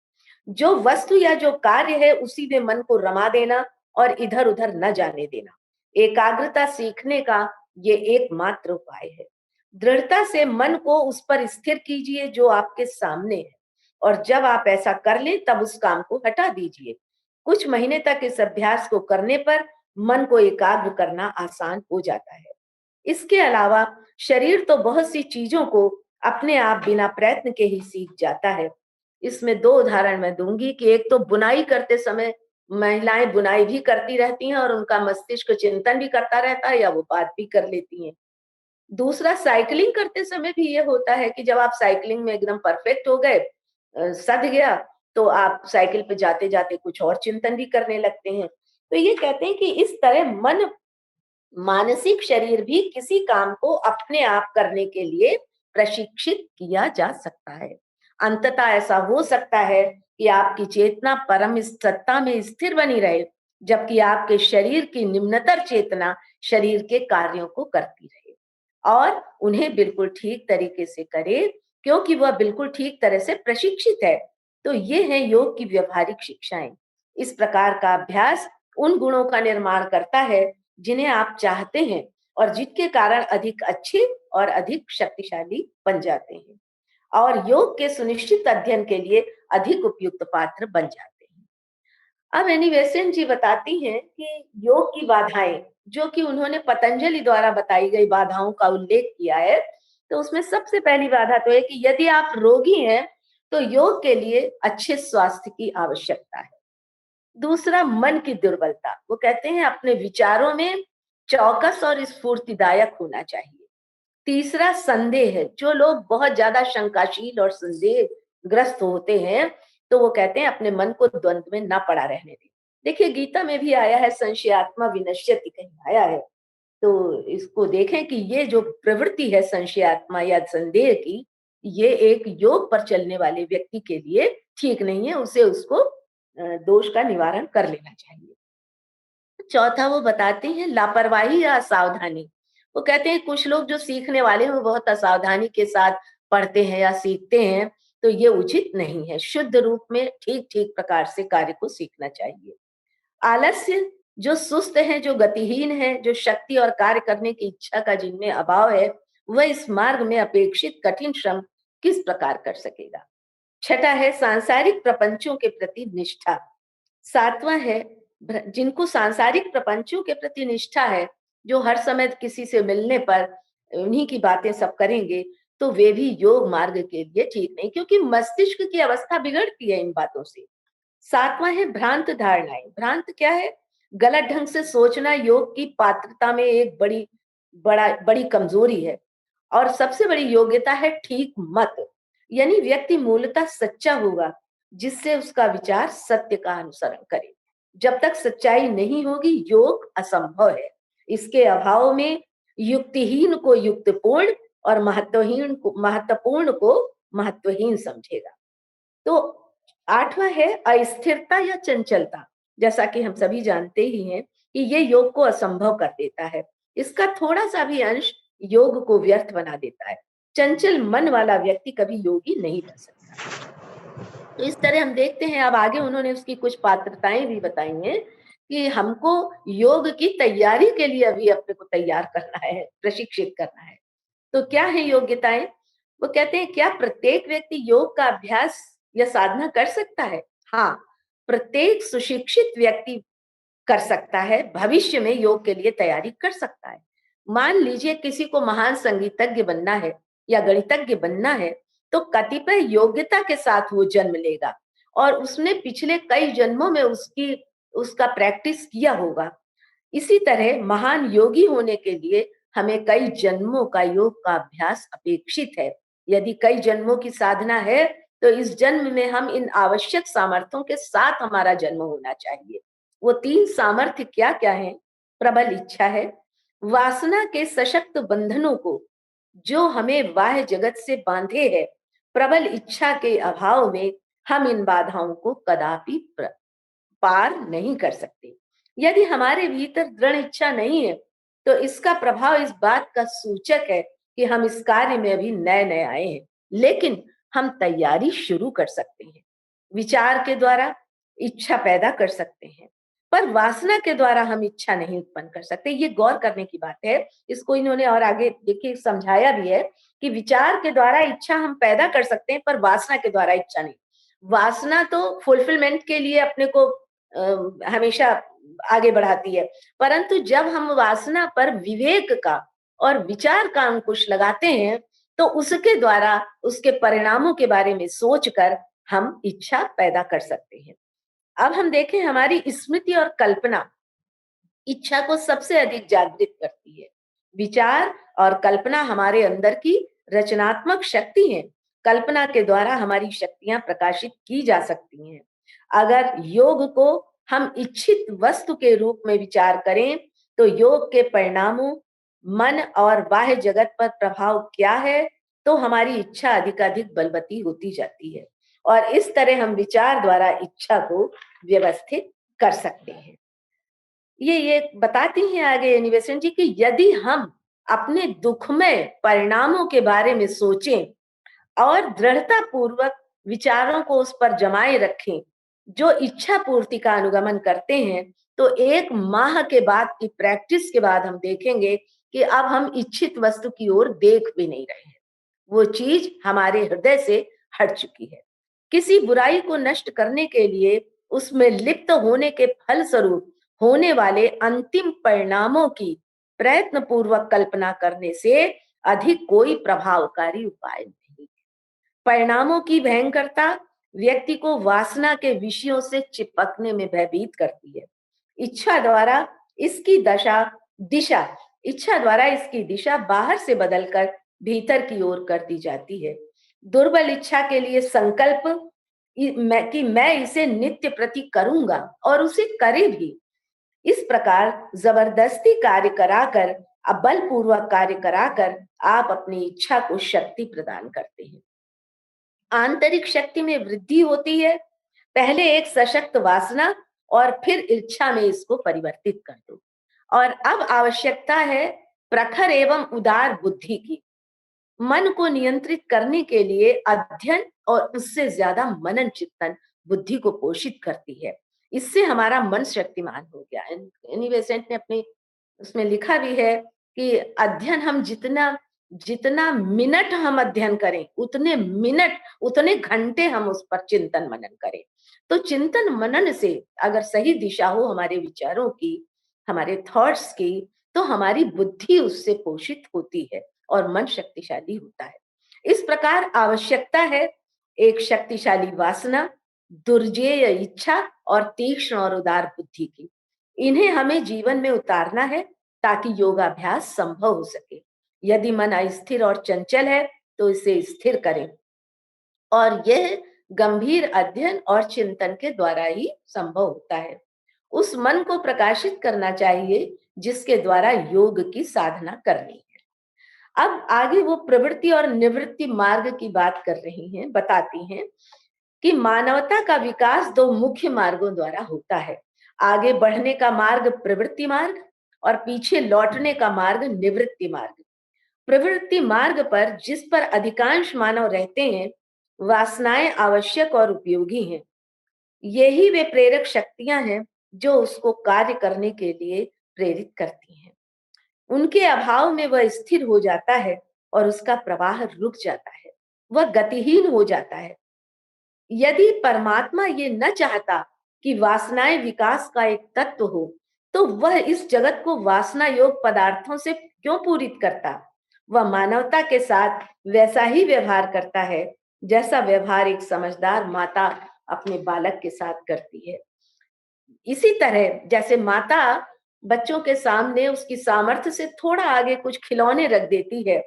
जो वस्तु या जो कार्य है उसी में मन को रमा देना और इधर उधर न जाने देना एकाग्रता सीखने का ये एकमात्र उपाय है। दृढ़ता से मन को उस पर स्थिर कीजिए जो आपके सामने है, और जब आप ऐसा कर लें तब उस काम को हटा दीजिए। कुछ महीने तक इस अभ्यास को करने पर मन को एकाग्र करना आसान हो जाता है। इसके अलावा शरीर तो बहुत सी चीजों को अपने आप बिना प्रयत्न के ही सीख जाता है। इसमें 2 उदाहरण मैं दूंगी कि एक तो बुनाई करते समय महिलाएं बुनाई भी करती रहती हैं और उनका मस्तिष्क चिंतन भी करता रहता है या वो बात भी कर लेती हैं। दूसरा, साइकिलिंग करते समय भी ये होता है कि जब आप साइकिलिंग में एकदम परफेक्ट हो गए, सध गया, तो आप साइकिल पे जाते जाते कुछ और चिंतन भी करने लगते हैं। तो ये कहते हैं कि इस तरह मन, मानसिक शरीर भी किसी काम को अपने आप करने के लिए प्रशिक्षित किया जा सकता है। अंततः ऐसा हो सकता है कि आपकी चेतना परम सत्ता में स्थिर बनी रहे, जबकि आपके शरीर की निम्नतर चेतना शरीर के कार्यों को करती रहे और उन्हें बिल्कुल ठीक तरीके से करे, क्योंकि वह बिल्कुल ठीक तरह से प्रशिक्षित है। तो ये है योग की व्यवहारिक शिक्षाएं। इस प्रकार का अभ्यास उन गुणों का निर्माण करता है जिन्हें आप चाहते हैं और जिनके कारण अधिक अच्छे और अधिक शक्तिशाली बन जाते हैं और योग के सुनिश्चित अध्ययन के लिए अधिक उपयुक्त पात्र बन जाते हैं। अब एनी बेसेंट जी बताती हैं कि योग की बाधाएं, जो कि उन्होंने पतंजलि द्वारा बताई गई बाधाओं का उल्लेख किया है, तो उसमें सबसे पहली बाधा तो है कि यदि आप रोगी हैं तो योग के लिए अच्छे स्वास्थ्य की आवश्यकता है। दूसरा, मन की दुर्बलता। वो कहते हैं अपने विचारों में चौकस और स्फूर्तिदायक होना चाहिए। तीसरा, संदेह है। जो लोग बहुत ज्यादा शंकाशील और संदेह ग्रस्त होते हैं, तो वो कहते हैं अपने मन को द्वंद्व में ना पड़ा रहने दें। देखिए, गीता में भी आया है, संशयात्मा विनश्यति, कहीं आया है। तो इसको देखें कि ये जो प्रवृत्ति है संशयात्मा या संदेह की, ये एक योग पर चलने वाले व्यक्ति के लिए ठीक नहीं है। उसे उसको दोष का निवारण कर लेना चाहिए। चौथा, वो बताते हैं लापरवाही या असावधानी। वो कहते हैं कुछ लोग जो सीखने वाले हैं वो बहुत असावधानी के साथ पढ़ते हैं या सीखते हैं, तो ये उचित नहीं है। शुद्ध रूप में ठीक ठीक प्रकार से कार्य को सीखना चाहिए। आलस्य, जो सुस्त है, जो गतिहीन है, जो शक्ति और कार्य करने की इच्छा का जिनमें अभाव है, वह इस मार्ग में अपेक्षित कठिन श्रम किस प्रकार कर सकेगा। छठा है सांसारिक प्रपंचों के प्रति निष्ठा। सातवां है जिनको सांसारिक प्रपंचों के प्रति निष्ठा है, जो हर समय किसी से मिलने पर उन्हीं की बातें सब करेंगे, तो वे भी योग मार्ग के लिए ठीक नहीं, क्योंकि मस्तिष्क की अवस्था बिगड़ती है इन बातों से। सातवां है भ्रांत धारणाएं। भ्रांत क्या है? गलत ढंग से सोचना योग की पात्रता में एक बड़ी कमजोरी है। और सबसे बड़ी योग्यता है ठीक मत, यानी व्यक्ति मूलतः सच्चा होगा, जिससे उसका विचार सत्य का अनुसरण करे। जब तक सच्चाई नहीं होगी, योग असंभव है। इसके अभाव में युक्तिहीन को युक्तिपूर्ण और महत्वपूर्ण को महत्वहीन समझेगा। तो आठवां है अस्थिरता या चंचलता। जैसा कि हम सभी जानते ही हैं कि ये योग को असंभव कर देता है। इसका थोड़ा सा भी अंश योग को व्यर्थ बना देता है। चंचल मन वाला व्यक्ति कभी योगी नहीं बन सकता। तो इस तरह हम देखते हैं, अब आगे उन्होंने उसकी कुछ पात्रताएं भी बताई हैं कि हमको योग की तैयारी के लिए अभी अपने को तैयार करना है, प्रशिक्षित करना है। तो क्या है योग्यताएं? वो कहते हैं, क्या प्रत्येक व्यक्ति योग का अभ्यास या साधना कर सकता है? हाँ, प्रत्येक सुशिक्षित व्यक्ति कर सकता है, भविष्य में योग के लिए तैयारी कर सकता है। मान लीजिए किसी को महान संगीतज्ञ बनना है या गणितज्ञ बनना है, तो कतिपय योग्यता के साथ वो जन्म लेगा और उसने पिछले कई जन्मों में उसका प्रैक्टिस किया होगा। इसी तरह महान योगी होने के लिए हमें कई जन्मों का योग का अभ्यास अपेक्षित है। यदि कई जन्मों की साधना है, तो इस जन्म में हम इन आवश्यक सामर्थ्यों के साथ हमारा जन्म होना चाहिए। वो 3 सामर्थ्य क्या क्या हैं? प्रबल इच्छा है, वासना के सशक्त बंधनों को जो हमें बाह्य जगत से बांधे है, प्रबल इच्छा के अभाव में हम इन बाधाओं को कदापि पार नहीं कर सकते। यदि हमारे भीतर दृढ़ इच्छा नहीं है, तो इसका प्रभाव इस बात का सूचक है कि हम इस कार्य में अभी नए नए आए हैं, लेकिन हम तैयारी शुरू कर सकते हैं। विचार के द्वारा इच्छा पैदा कर सकते हैं, पर वासना के द्वारा हम इच्छा नहीं उत्पन्न कर सकते। ये गौर करने की बात है। इसको इन्होंने और आगे देखिए समझाया भी है कि विचार के द्वारा इच्छा हम पैदा कर सकते हैं, पर वासना के द्वारा इच्छा नहीं। वासना तो फुलफिलमेंट के लिए अपने को हमेशा आगे बढ़ाती है। परंतु जब हम वासना पर विवेक का और विचार का अंकुश लगाते हैं, तो उसके द्वारा उसके परिणामों के बारे में सोचकर हम इच्छा पैदा कर सकते हैं। अब हम देखें, हमारी स्मृति और कल्पना इच्छा को सबसे अधिक जागृत करती है। विचार और कल्पना हमारे अंदर की रचनात्मक शक्ति है। कल्पना के द्वारा हमारी शक्तियां प्रकाशित की जा सकती हैं। अगर योग को हम इच्छित वस्तु के रूप में विचार करें, तो योग के परिणामों, मन और बाह्य जगत पर प्रभाव क्या है, तो हमारी इच्छा अधिकाधिक बलवती होती जाती है और इस तरह हम विचार द्वारा इच्छा को व्यवस्थित कर सकते हैं। ये बताती हैं आगे एनी बेसेंट जी कि यदि हम अपने दुखमय परिणामों के बारे में सोचें और दृढ़ता पूर्वक विचारों को उस पर जमाए रखें, जो इच्छा पूर्ति का अनुगमन करते हैं, तो 1 माह के बाद की प्रैक्टिस के बाद हम देखेंगे कि अब हम इच्छित वस्तु की ओर देख भी नहीं रहे हैं। वो चीज हमारे हृदय से हट चुकी है। किसी बुराई को नष्ट करने के लिए उसमें लिप्त होने के फलस्वरूप होने वाले अंतिम परिणामों की प्रयत्न पूर्वक कल्पना करने से अधिक कोई प्रभावकारी उपाय नहीं। परिणामों की भयंकरता व्यक्ति को वासना के विषयों से चिपकने में भयभीत करती है। इच्छा द्वारा इसकी दिशा बाहर से बदलकर भीतर की ओर कर दी जाती है। दुर्बल इच्छा के लिए संकल्प कि मैं इसे नित्य प्रति करूंगा और उसे करे भी, इस प्रकार जबरदस्ती कार्य कराकर, बलपूर्वक कार्य कराकर आप अपनी इच्छा को शक्ति प्रदान करते हैं। आंतरिक शक्ति में वृद्धि होती है। पहले एक सशक्त वासना और फिर इच्छा में इसको परिवर्तित कर दो। और अब आवश्यकता है प्रखर एवं उदार बुद्धि की। मन को नियंत्रित करने के लिए अध्ययन और उससे ज्यादा मनन चिंतन बुद्धि को पोषित करती है। इससे हमारा मन शक्तिमान हो गया। एनी बेसेंट ने अपने उसमें लिखा भी है कि अध्ययन हम जितना मिनट हम अध्ययन करें, उतने घंटे हम उस पर चिंतन मनन करें। तो चिंतन मनन से अगर सही दिशा हो हमारे विचारों की, हमारे थॉट्स की, तो हमारी बुद्धि उससे पोषित होती है और मन शक्तिशाली होता है। इस प्रकार आवश्यकता है एक शक्तिशाली वासना, दुर्जेय इच्छा और तीक्ष्ण और उदार बुद्धि की। इन्हें हमें जीवन में उतारना है ताकि योगाभ्यास संभव हो सके। यदि मन अस्थिर और चंचल है तो इसे स्थिर करें और यह गंभीर अध्ययन और चिंतन के द्वारा ही संभव होता है। उस मन को प्रकाशित करना चाहिए जिसके द्वारा योग की साधना करनी है। अब आगे वो प्रवृत्ति और निवृत्ति मार्ग की बात कर रही हैं, बताती हैं कि मानवता का विकास 2 मुख्य मार्गों द्वारा होता है। आगे बढ़ने का मार्ग प्रवृत्ति मार्ग और पीछे लौटने का मार्ग निवृत्ति मार्ग। प्रवृत्ति मार्ग पर जिस पर अधिकांश मानव रहते हैं, वासनाएं आवश्यक और उपयोगी हैं। यही वे प्रेरक शक्तियां हैं जो उसको कार्य करने के लिए प्रेरित करती हैं। उनके अभाव में वह स्थिर हो जाता है और उसका प्रवाह रुक जाता है, वह गतिहीन हो जाता है। यदि परमात्मा ये न चाहता कि वासनाएं विकास का एक तत्व हो, तो वह इस जगत को वासना योग पदार्थों से क्यों पूरित करता? वह मानवता के साथ वैसा ही व्यवहार करता है जैसा व्यवहार एक समझदार माता अपने बालक के साथ करती है। इसी तरह जैसे माता बच्चों के सामने उसकी सामर्थ्य से थोड़ा आगे कुछ खिलौने रख देती है,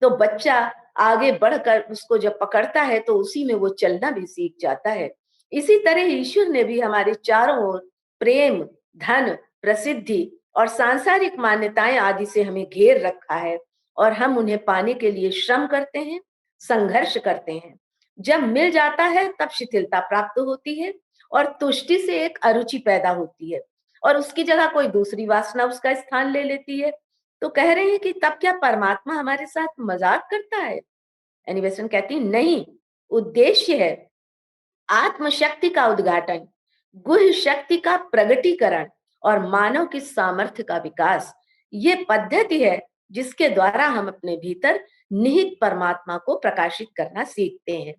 तो बच्चा आगे बढ़कर उसको जब पकड़ता है तो उसी में वो चलना भी सीख जाता है। इसी तरह ईश्वर ने भी हमारे चारों ओर प्रेम, धन, प्रसिद्धि और सांसारिक मान्यताएं आदि से हमें घेर रखा है और हम उन्हें पाने के लिए श्रम करते हैं, संघर्ष करते हैं। जब मिल जाता है तब शिथिलता प्राप्त होती है और तुष्टि से एक अरुचि पैदा होती है और उसकी जगह कोई दूसरी वासना उसका स्थान ले लेती है। तो कह रहे हैं कि तब क्या परमात्मा हमारे साथ मजाक करता है? एनी बेसेंट कहती नहीं, उद्देश्य है आत्मशक्ति का उद्घाटन, गुह्य शक्ति का प्रगटीकरण और मानव की सामर्थ्य का विकास। ये पद्धति है जिसके द्वारा हम अपने भीतर निहित परमात्मा को प्रकाशित करना सीखते हैं।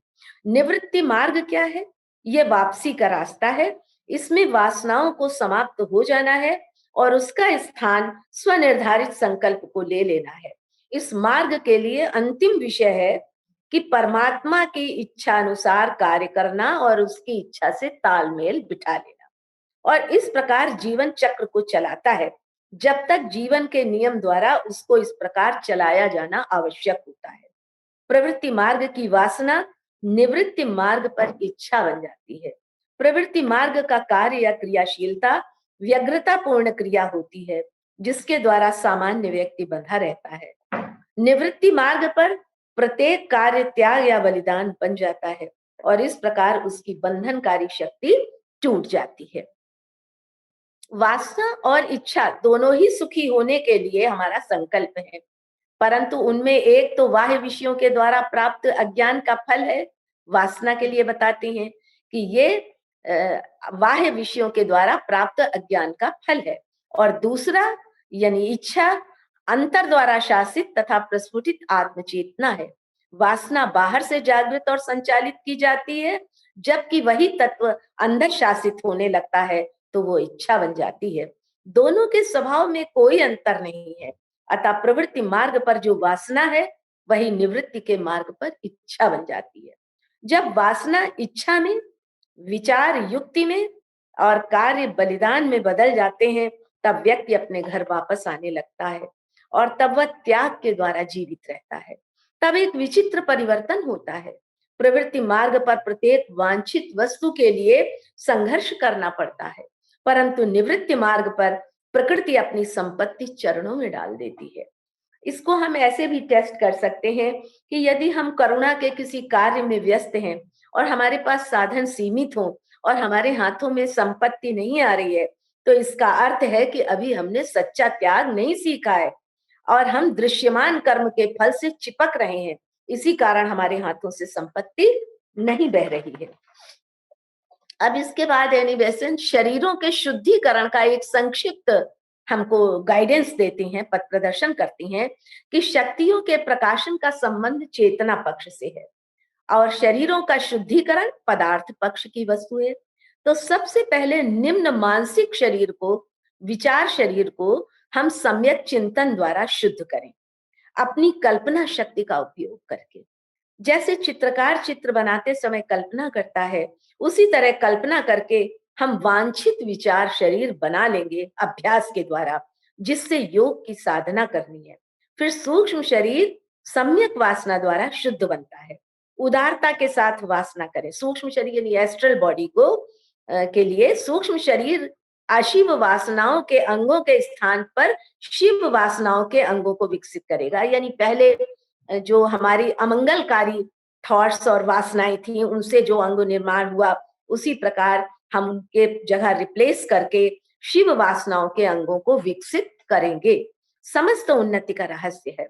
निवृत्ति मार्ग क्या है? ये वापसी का रास्ता है। इसमें वासनाओं को समाप्त हो जाना है और उसका स्थान स्वनिर्धारित संकल्प को ले लेना है। इस मार्ग के लिए अंतिम विषय है कि परमात्मा की इच्छा अनुसार कार्य करना और उसकी इच्छा से तालमेल बिठा लेना, और इस प्रकार जीवन चक्र को चलाता है। जब तक जीवन के नियम द्वारा उसको इस प्रकार चलाया जाना आवश्यक होता है। प्रवृत्ति मार्ग की वासना निवृत्ति मार्ग पर इच्छा बन जाती है। प्रवृत्ति मार्ग का कार्य या क्रियाशीलता व्यग्रता पूर्ण क्रिया होती है, जिसके द्वारा सामान्य व्यक्ति बंधा रहता है। निवृत्ति मार्ग पर प्रत्येक कार्य त्याग या बलिदान बन जाता है और इस प्रकार उसकी बंधनकारी शक्ति टूट जाती है। वासना और इच्छा दोनों ही सुखी होने के लिए हमारा संकल्प है, परंतु उनमें एक तो बाह्य विषयों के द्वारा प्राप्त अज्ञान का फल है। वासना के लिए बताते हैं कि ये बाह्य विषयों के द्वारा प्राप्त अज्ञान का फल है, और दूसरा यानी इच्छा अंतर द्वारा शासित तथा प्रस्फुटित आत्मचेतना है। वासना बाहर से जागृत और संचालित की जाती है, जबकि वही तत्व अंदर शासित होने लगता है तो वो इच्छा बन जाती है। दोनों के स्वभाव में कोई अंतर नहीं है, अतः प्रवृत्ति मार्ग पर जो वासना है वही निवृत्ति के मार्ग पर इच्छा बन जाती है। जब वासना इच्छा में, विचार युक्ति में और कार्य बलिदान में बदल जाते हैं, तब व्यक्ति अपने घर वापस आने लगता है और तब वह त्याग के द्वारा जीवित रहता है। तब एक विचित्र परिवर्तन होता है। प्रवृत्ति मार्ग पर प्रत्येक वांछित वस्तु के लिए संघर्ष करना पड़ता है, परंतु निवृत्ति मार्ग पर प्रकृति अपनी संपत्ति चरणों में डाल देती है। इसको हम ऐसे भी टेस्ट कर सकते हैं कि यदि हम करुणा के किसी कार्य में व्यस्त हैं और हमारे पास साधन सीमित हो और हमारे हाथों में संपत्ति नहीं आ रही है, तो इसका अर्थ है कि अभी हमने सच्चा त्याग नहीं सीखा है और हम दृश्यमान कर्म के फल से चिपक रहे हैं। इसी कारण हमारे हाथों से संपत्ति नहीं बह रही है। अब इसके बाद एनी बेसेंट शरीरों के शुद्धिकरण का एक संक्षिप्त हमको गाइडेंस देती हैं, पथ प्रदर्शन करती हैं कि शक्तियों के प्रकाशन का संबंध चेतना पक्ष से है और शरीरों का शुद्धिकरण पदार्थ पक्ष की वस्तु है। तो सबसे पहले निम्न मानसिक शरीर को, विचार शरीर को हम सम्यक चिंतन द्वारा शुद्ध करें, अपनी कल्पना शक्ति का उपयोग करके। जैसे चित्रकार चित्र बनाते समय कल्पना करता है, उसी तरह कल्पना करके हम वांछित विचार शरीर बना लेंगे अभ्यास के द्वारा, जिससे योग की साधना करनी है। फिर सूक्ष्म शरीर सम्यक वासना द्वारा शुद्ध बनता है। उदारता के साथ वासना करें। सूक्ष्म शरीर यानी एस्ट्रल बॉडी को के लिए सूक्ष्म शरीर अशिव वासनाओं के अंगों के स्थान पर शिव वासनाओं के अंगों को विकसित करेगा। यानी पहले जो हमारी अमंगलकारी थॉट्स और वासनाएं थी, उनसे जो अंग निर्माण हुआ, उसी प्रकार हम उनके जगह रिप्लेस करके शिव वासनाओं के अंगों को विकसित करेंगे। समस्त उन्नति का रहस्य है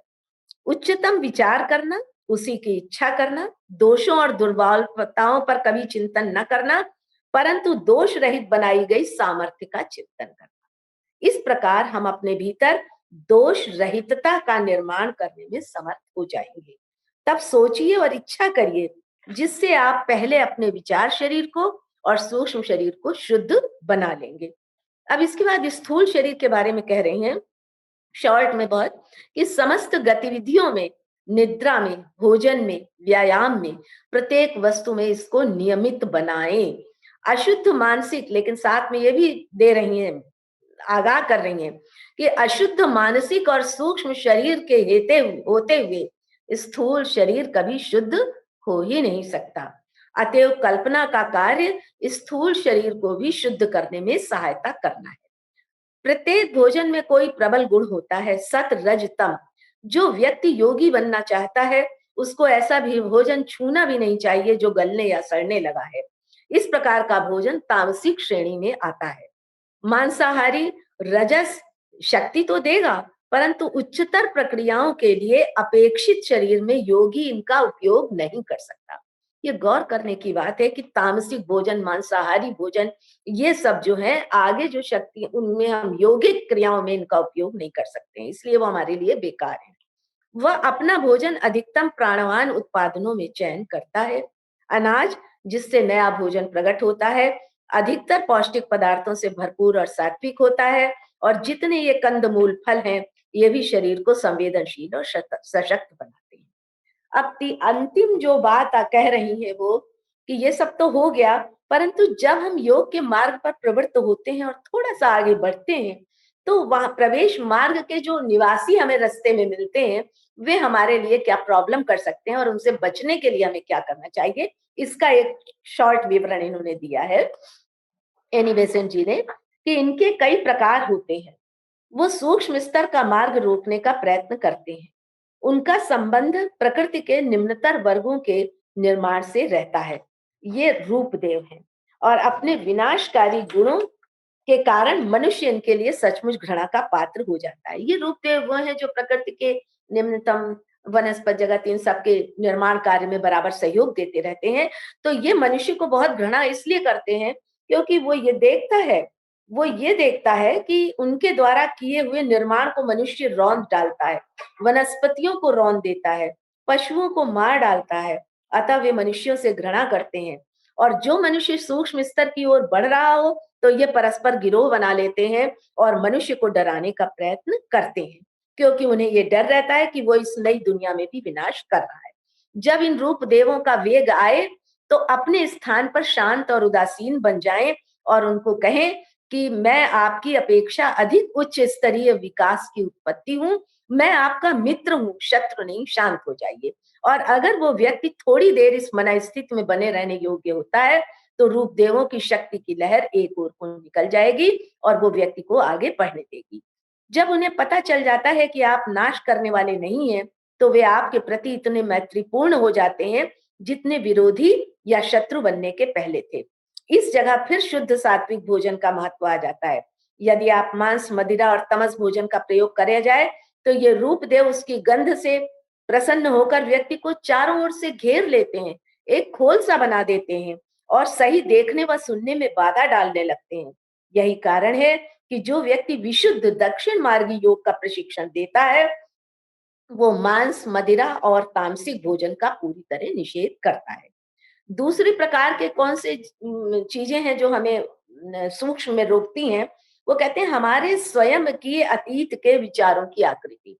उच्चतम विचार करना, उसी की इच्छा करना, दोषों और दुर्बलताओं पर कभी चिंतन न करना, परंतु दोष रहित बनाई गई सामर्थ्य का चिंतन करना। इस प्रकार हम अपने भीतर दोष रहितता का निर्माण करने में समर्थ हो जाएंगे। तब सोचिए और इच्छा करिए, जिससे आप पहले अपने विचार शरीर को और सूक्ष्म शरीर को शुद्ध बना लेंगे। अब इसके बाद स्थूल शरीर के बारे में कह रहे हैं शॉर्ट में बहुत, कि समस्त गतिविधियों में, निद्रा में, भोजन में, व्यायाम में, प्रत्येक वस्तु में इसको नियमित बनाएं। अशुद्ध मानसिक, लेकिन साथ में ये भी दे रही हैं, आगाह कर रही हैं कि अशुद्ध मानसिक और सूक्ष्म शरीर के होते हुए स्थूल शरीर कभी शुद्ध हो ही नहीं सकता। अतएव कल्पना का कार्य स्थूल शरीर को भी शुद्ध करने में सहायता करना है। प्रत्येक भोजन में कोई प्रबल गुण होता है, सत रज तम। जो व्यक्ति योगी बनना चाहता है, उसको ऐसा भी भोजन छूना भी नहीं चाहिए जो गलने या सड़ने लगा है। इस प्रकार का भोजन तामसिक श्रेणी में आता है। मांसाहारी रजस शक्ति तो देगा, परंतु उच्चतर प्रक्रियाओं के लिए अपेक्षित शरीर में योगी इनका उपयोग नहीं कर सकता। ये गौर करने की बात है कि तामसिक भोजन, मांसाहारी भोजन, ये सब जो है आगे जो शक्ति, उनमें हम योगिक क्रियाओं में इनका उपयोग नहीं कर सकते हैं, इसलिए वो हमारे लिए बेकार है। वह अपना भोजन अधिकतम प्राणवान उत्पादनों में चयन करता है। अनाज जिससे नया भोजन प्रकट होता है, अधिकतर पौष्टिक पदार्थों से भरपूर और सात्विक होता है, और जितने ये कंदमूल फल हैं, ये भी शरीर को संवेदनशील और सशक्त बनाते हैं। अब अंतिम जो बात कह रही है वो कि ये सब तो हो गया, परंतु जब हम योग के मार्ग पर प्रवृत्त होते हैं और थोड़ा सा आगे बढ़ते हैं, तो वहां प्रवेश मार्ग के जो निवासी हमें रास्ते में मिलते हैं, वे हमारे लिए क्या प्रॉब्लम कर सकते हैं और उनसे बचने के लिए हमें क्या करना चाहिए, इसका एक शॉर्ट विवरण इन्होंने दिया है एनी बेसेंट जी ने, कि इनके कई प्रकार होते हैं। वो सूक्ष्म स्तर का मार्ग रोकने का प्रयत्न करते हैं। उनका संबंध प्रकृति के निम्नतर वर्गों के निर्माण से रहता है। ये रूप देव हैं और अपने विनाशकारी गुणों के कारण मनुष्य इनके लिए सचमुच घृणा का पात्र हो जाता है। ये रूप देव वो हैं जो प्रकृति के निम्नतम वनस्पति जगत इन सबके निर्माण कार्य में बराबर सहयोग देते रहते हैं। तो ये मनुष्य को बहुत घृणा इसलिए करते हैं क्योंकि वो ये देखता है कि उनके द्वारा किए हुए निर्माण को मनुष्य रौंद डालता है, वनस्पतियों को रौंद देता है, पशुओं को मार डालता है। अतः वे मनुष्यों से घृणा करते हैं, और जो मनुष्य सूक्ष्म स्तर की ओर बढ़ रहा हो तो ये परस्पर गिरोह बना लेते हैं और मनुष्य को डराने का प्रयत्न करते हैं, क्योंकि उन्हें ये डर रहता है कि वो इस नई दुनिया में भी विनाश कर रहा है। जब इन रूप देवों का वेग आए तो अपने स्थान पर शांत और उदासीन बन जाएं और उनको कहें कि मैं आपकी अपेक्षा अधिक उच्च स्तरीय विकास की उत्पत्ति हूं, मैं आपका मित्र हूं, शत्रु नहीं, शांत हो जाइए। और अगर वो व्यक्ति थोड़ी देर इस मन स्थिति में बने रहने योग्य होता है तो रूप देवों की शक्ति की लहर एक ओर को निकल जाएगी और वो व्यक्ति को आगे बढ़ने देगी। जब उन्हें पता चल जाता है कि आप नाश करने वाले नहीं हैं, तो वे आपके प्रति इतने मैत्रीपूर्ण हो जाते हैं जितने विरोधी या शत्रु बनने के पहले थे। इस जगह फिर शुद्ध सात्विक भोजन का महत्व आ जाता है। यदि आप मांस, मदिरा और तमस भोजन का प्रयोग करे जाए तो ये रूप देव उसकी गंध से प्रसन्न होकर व्यक्ति को चारों ओर से घेर लेते हैं, एक खोल सा बना देते हैं और सही देखने व सुनने में बाधा डालने लगते हैं। यही कारण है कि जो व्यक्ति विशुद्ध दक्षिण मार्गी योग का प्रशिक्षण देता है, वो मांस, मदिरा और तामसिक भोजन का पूरी तरह निषेध करता है। दूसरी प्रकार के कौन से चीजें हैं जो हमें सूक्ष्म में रोकती हैं, वो कहते हैं हमारे स्वयं की अतीत के विचारों की आकृति।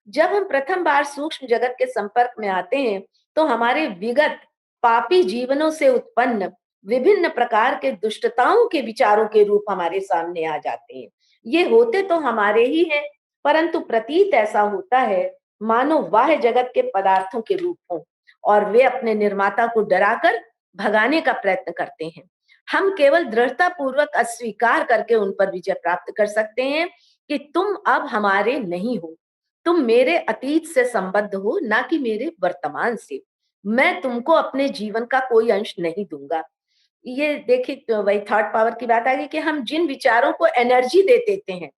जब हम प्रथम बार सूक्ष्म जगत के संपर्क में आते हैं तो हमारे विगत पापी जीवनों से उत्पन्न विभिन्न प्रकार के दुष्टताओं के विचारों के रूप हमारे सामने आ जाते हैं। ये होते तो हमारे ही हैं, परंतु प्रतीत ऐसा होता है मानो बाह्य जगत के पदार्थों के रूप हों और वे अपने निर्माता को डराकर भगाने का प्रयत्न करते हैं। हम केवल दृढ़ता पूर्वक अस्वीकार करके उन पर विजय प्राप्त कर सकते हैं कि तुम अब हमारे नहीं हो, तुम मेरे अतीत से संबद्ध हो, ना कि मेरे वर्तमान से। मैं तुमको अपने जीवन का कोई अंश नहीं दूंगा। ये देखिए, तो वही थॉट पावर की बात आ गई कि हम जिन विचारों को एनर्जी दे देते हैं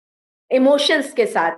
इमोशंस के साथ,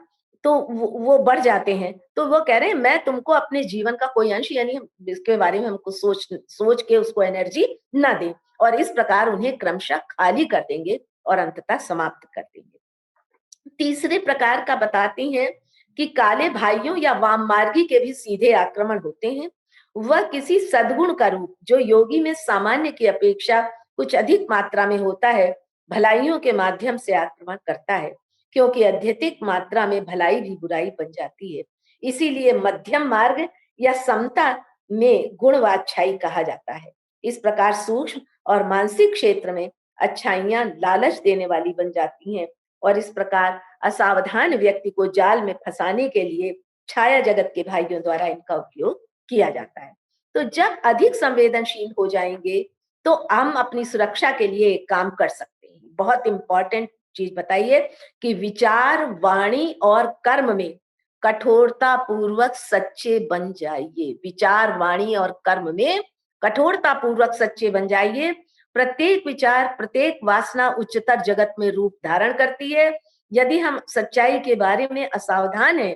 तो वो बढ़ जाते हैं। तो वो कह रहे हैं मैं तुमको अपने जीवन का कोई अंश, यानी इसके बारे में हमको सोच सोच के उसको एनर्जी ना दें, और इस प्रकार उन्हें क्रमशः खाली कर देंगे और अंततः समाप्त कर देंगे। तीसरे प्रकार का बताती हैं कि काले भाइयों या वाममार्गी के भी सीधे आक्रमण होते हैं। वह किसी सद्गुण का रूप जो योगी में सामान्य की अपेक्षा कुछ अधिक मात्रा में होता है, भलाइयों के माध्यम से आक्रमण करता है, क्योंकि अत्यधिक मात्रा में भलाई भी बुराई बन जाती है। इसीलिए मध्यम मार्ग या समता में गुण व अच्छाई कहा जाता है। इस प्रकार सूक्ष्म और मानसिक क्षेत्र में अच्छाइयां लालच देने वाली बन जाती हैं और इस प्रकार असावधान व्यक्ति को जाल में फंसाने के लिए छाया जगत के भाइयों द्वारा इनका उपयोग किया जाता है। तो जब अधिक संवेदनशील हो जाएंगे तो हम अपनी सुरक्षा के लिए एक काम कर सकते हैं। बहुत इंपॉर्टेंट चीज बताइए कि विचार, वाणी और कर्म में कठोरता पूर्वक सच्चे बन जाइए। विचार, वाणी और कर्म में कठोरता पूर्वक सच्चे बन जाइए। प्रत्येक विचार, प्रत्येक वासना उच्चतर जगत में रूप धारण करती है। यदि हम सच्चाई के बारे में असावधान हैं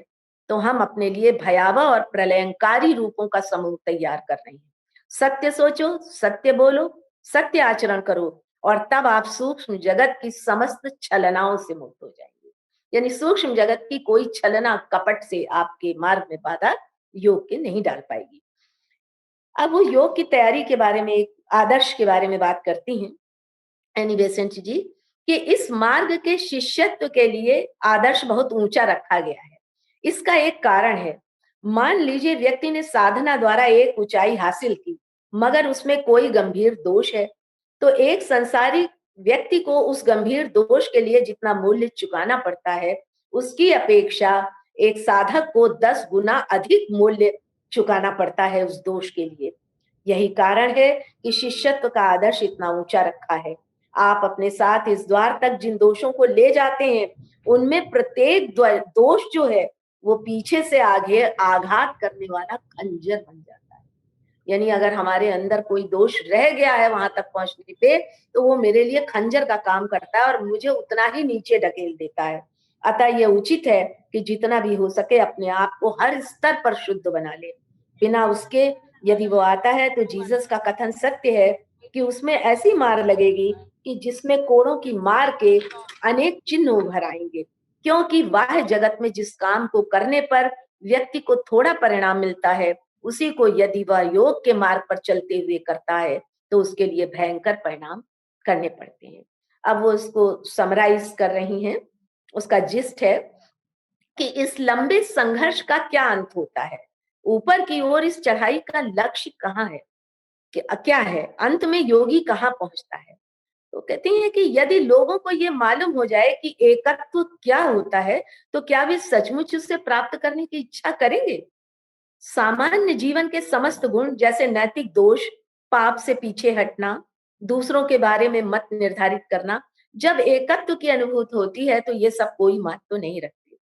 तो हम अपने लिए भयावह और प्रलयंकारी रूपों का समूह तैयार कर रहे हैं। सत्य सोचो, सत्य बोलो, सत्य आचरण करो और तब आप सूक्ष्म जगत की समस्त छलनाओं से मुक्त हो जाएंगे। यानी सूक्ष्म जगत की कोई छलना कपट से आपके मार्ग में बाधा योग के नहीं डाल पाएगी। अब वो योग की तैयारी के बारे में, एक आदर्श के बारे में बात करती हैं। एनी बेसेंट जी कि इस मार्ग के शिष्यत्व के लिए आदर्श बहुत ऊंचा रखा गया है। इसका एक कारण है, मान लीजिए व्यक्ति ने साधना द्वारा एक ऊंचाई हासिल की, मगर उसमें कोई गंभीर दोष है, तो एक संसारी व्यक्ति को उस गंभीर दोष के लिए जितना मूल्य चुकाना पड़ता है, उसकी अपेक्षा एक साधक को 10 गुना अधिक मूल्य चुकाना पड़ता है उस दोष के लिए। यही कारण है कि शिष्यत्व का आदर्श इतना ऊंचा रखा है। आप अपने साथ इस द्वार तक जिन दोषों को ले जाते हैं, उनमें प्रत्येक दोष जो है वो पीछे से आगे आघात करने वाला खंजर बन जाता है। यानी अगर हमारे अंदर कोई दोष रह गया है वहां तक पहुंचने पे, तो वो मेरे लिए खंजर का काम करता है और मुझे उतना ही नीचे ढकेल देता है। अतः यह उचित है कि जितना भी हो सके अपने आप को हर स्तर पर शुद्ध बना ले। बिना उसके यदि वो आता है तो जीसस का कथन सत्य है कि उसमें ऐसी मार लगेगी कि जिसमें कोड़ों की मार के अनेक चिन्ह उभर आएंगे, क्योंकि वह जगत में जिस काम को करने पर व्यक्ति को थोड़ा परिणाम मिलता है, उसी को यदि वह योग के मार्ग पर चलते हुए करता है तो उसके लिए भयंकर परिणाम करने पड़ते हैं। अब वो इसको समराइज कर रही हैं। उसका जिस्ट है कि इस लंबे संघर्ष का क्या अंत होता है, ऊपर की ओर इस चढ़ाई का लक्ष्य कहाँ है, कि क्या है, अंत में योगी कहाँ पहुंचता है। तो कहते हैं कि यदि लोगों को ये मालूम हो जाए कि एकत्व क्या होता है, तो क्या वे सचमुच उसे प्राप्त करने की इच्छा करेंगे। सामान्य जीवन के समस्त गुण जैसे नैतिक दोष, पाप से पीछे हटना, दूसरों के बारे में मत निर्धारित करना, जब एकत्व की अनुभूति होती है तो ये सब कोई महत्व नहीं रखते।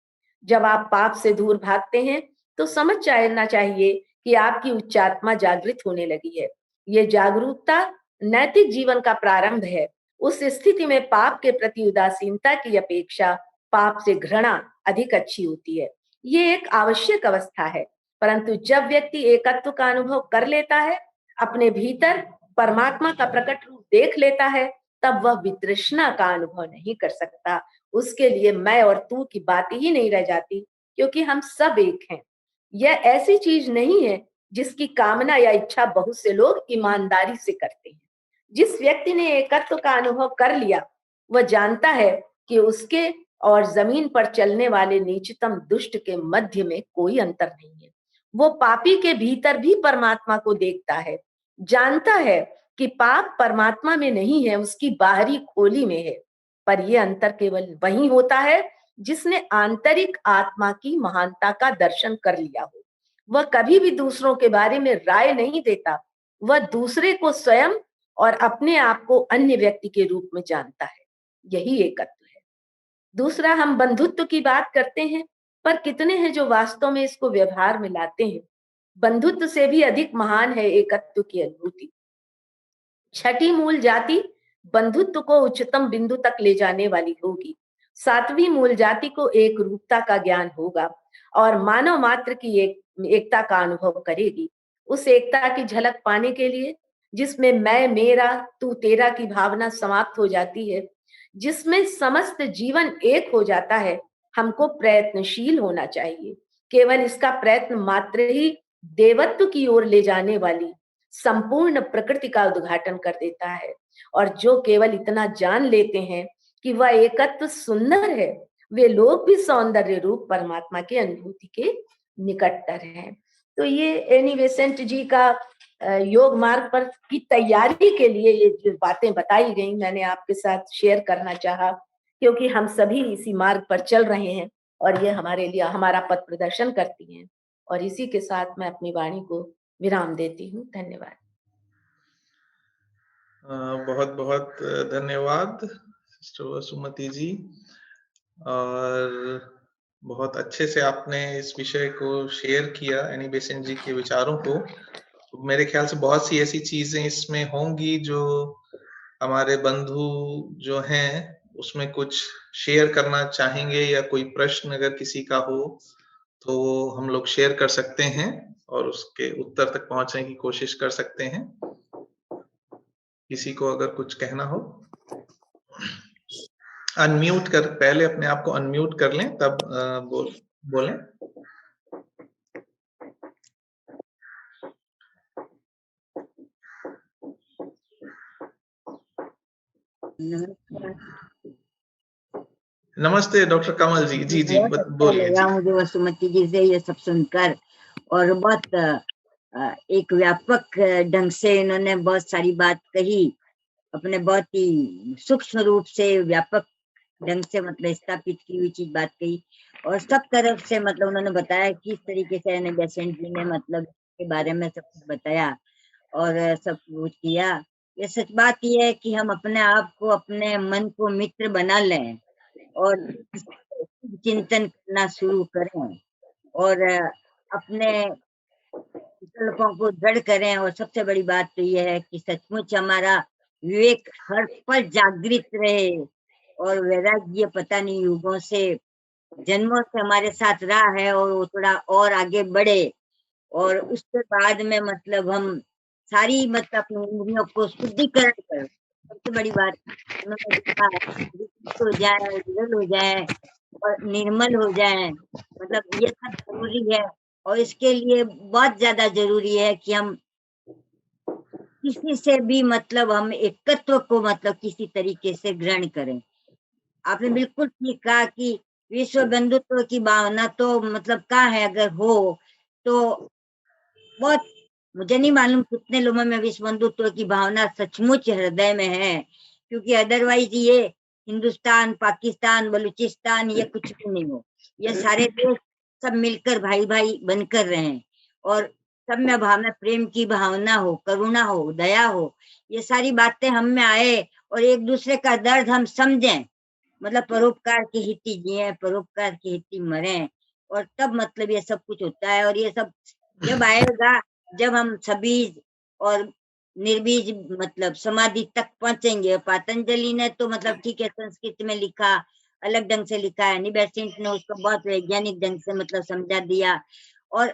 जब आप पाप से दूर भागते हैं तो समझ जाना चाहिए कि आपकी उच्चात्मा जागृत होने लगी है। ये जागरूकता नैतिक जीवन का प्रारंभ है। उस स्थिति में पाप के प्रति उदासीनता की अपेक्षा पाप से घृणा अधिक अच्छी होती है। ये एक आवश्यक अवस्था है। परंतु जब व्यक्ति एकत्व का अनुभव कर लेता है, अपने भीतर परमात्मा का प्रकट रूप देख लेता है, तब वह वितृष्णा का अनुभव नहीं कर सकता। उसके लिए मैं और तू की बात ही नहीं रह जाती, क्योंकि हम सब एक हैं। यह ऐसी चीज नहीं है जिसकी कामना या इच्छा बहुत से लोग ईमानदारी से करते हैं। जिस व्यक्ति ने एकत्व का अनुभव कर लिया, वह जानता है कि उसके और जमीन पर चलने वाले नीचतम दुष्ट के मध्य में कोई अंतर नहीं है। वो पापी के भीतर भी परमात्मा को देखता है, जानता है कि पाप परमात्मा में नहीं है, उसकी बाहरी खोली में है। पर यह अंतर केवल वही होता है जिसने आंतरिक आत्मा की महानता का दर्शन कर लिया हो। वह कभी भी दूसरों के बारे में राय नहीं देता, वह दूसरे को स्वयं और अपने आप को अन्य व्यक्ति के रूप में जानता है। यही एकत्व है। दूसरा, हम बंधुत्व की बात करते हैं, पर कितने हैं जो वास्तव में इसको व्यवहार में लाते हैं। बंधुत्व से भी अधिक महान है एकत्व की अनुभूति। छठी मूल जाति बंधुत्व को उच्चतम बिंदु तक ले जाने वाली होगी। सातवीं मूल जाति को एक रूपता का ज्ञान होगा और मानव मात्र की एकता का अनुभव करेगी। उस एकता की झलक पाने के लिए, जिसमें मैं मेरा तू तेरा की भावना समाप्त हो जाती है, जिसमें समस्त जीवन एक हो जाता है, हमको प्रयत्नशील होना चाहिए। केवल इसका प्रयत्न मात्र ही देवत्व की ओर ले जाने वाली संपूर्ण प्रकृति का उद्घाटन कर देता है। और जो केवल इतना जान लेते हैं कि वह एकत्व सुंदर है, वे लोग भी सौंदर्य रूप परमात्मा की अनुभूति के निकटतर हैं। तो ये एनी बेसेंट जी का योग मार्ग पर की तैयारी के लिए ये जो बातें बताई गई, मैंने आपके साथ शेयर करना चाहा, क्योंकि हम सभी इसी मार्ग पर चल रहे हैं और ये हमारे लिए हमारा पथ प्रदर्शन करती हैं। और इसी के साथ मैं अपनी वाणी को विराम देती हूँ। धन्यवाद। बहुत बहुत धन्यवाद सिस्टर सुमति जी। और बहुत अच्छे से आपने इस विषय को शेयर किया, एनी बेसेंट जी के विचारों को। मेरे ख्याल से बहुत सी ऐसी चीजें इसमें होंगी जो हमारे बंधु जो हैं उसमें कुछ शेयर करना चाहेंगे, या कोई प्रश्न अगर किसी का हो तो वो हम लोग शेयर कर सकते हैं और उसके उत्तर तक पहुंचने की कोशिश कर सकते हैं। किसी को अगर कुछ कहना हो, अनम्यूट कर, पहले अपने आप को अनम्यूट कर लें, तब बोलें। नमस्ते डॉक्टर कमल जी। जी जी, बहुत अच्छा बोलिए लगा जी। मुझे वसुमती जी से ये सब सुनकर, और बहुत एक व्यापक ढंग से इन्होंने बहुत सारी बात कही, अपने बहुत ही सूक्ष्म रूप से व्यापक ढंग से मतलब स्थापित की हुई चीज बात कही, और सब तरफ से मतलब उन्होंने बताया किस तरीके से एन बेसेंट जी ने मतलब के बारे में सब कुछ बताया और सब कुछ किया। ये सच बात ये है कि हम अपने आप को, अपने मन को मित्र बना लें और चिंतन करना शुरू करें और अपने विकल्पों को दृढ़ करें। और सबसे बड़ी बात तो यह है कि सचमुच हमारा विवेक हर पल जागृत रहे और वैराग्य पता नहीं युगों से, जन्मों से हमारे साथ रहा है और वो थोड़ा और आगे बढ़े, और उसके बाद में मतलब हम सारी मतलब अपनी इंद्रियों को शुद्धिकरण कर, सबसे बड़ी बात उन्होंने लिखा हो जाए, विरल हो जाए और निर्मल हो जाए, मतलब ये सब जरूरी है। और इसके लिए बहुत ज्यादा जरूरी है कि हम किसी से भी मतलब हम एकत्व को मतलब किसी तरीके से ग्रहण करें। आपने बिल्कुल ठीक कहा कि विश्व बंधुत्व की भावना तो मतलब कहाँ है, अगर हो तो बहुत, मुझे नहीं मालूम कितने लोगों में विश्व बंधुत्व की भावना सचमुच हृदय में है, क्योंकि अदरवाइज ये हिंदुस्तान, पाकिस्तान, बलूचिस्तान ये कुछ भी नहीं हो, ये सारे देश सब मिलकर भाई भाई बनकर रहें और सब में भावना, प्रेम की भावना हो, करुणा हो, दया हो, ये सारी बातें हम में आए और एक दूसरे का दर्द हम समझें, मतलब परोपकार की हित जिए, परोपकार की हित मरें, और तब मतलब ये सब कुछ होता है। और ये सब जब आएगा जब हम सबीज और निर्बीज मतलब समाधि तक पहुंचेंगे। पतंजलि ने तो मतलब ठीक है संस्कृत में लिखा, अलग ढंग से लिखा है, निबेसेंट ने उसको बहुत वैज्ञानिक ढंग से मतलब समझा दिया, और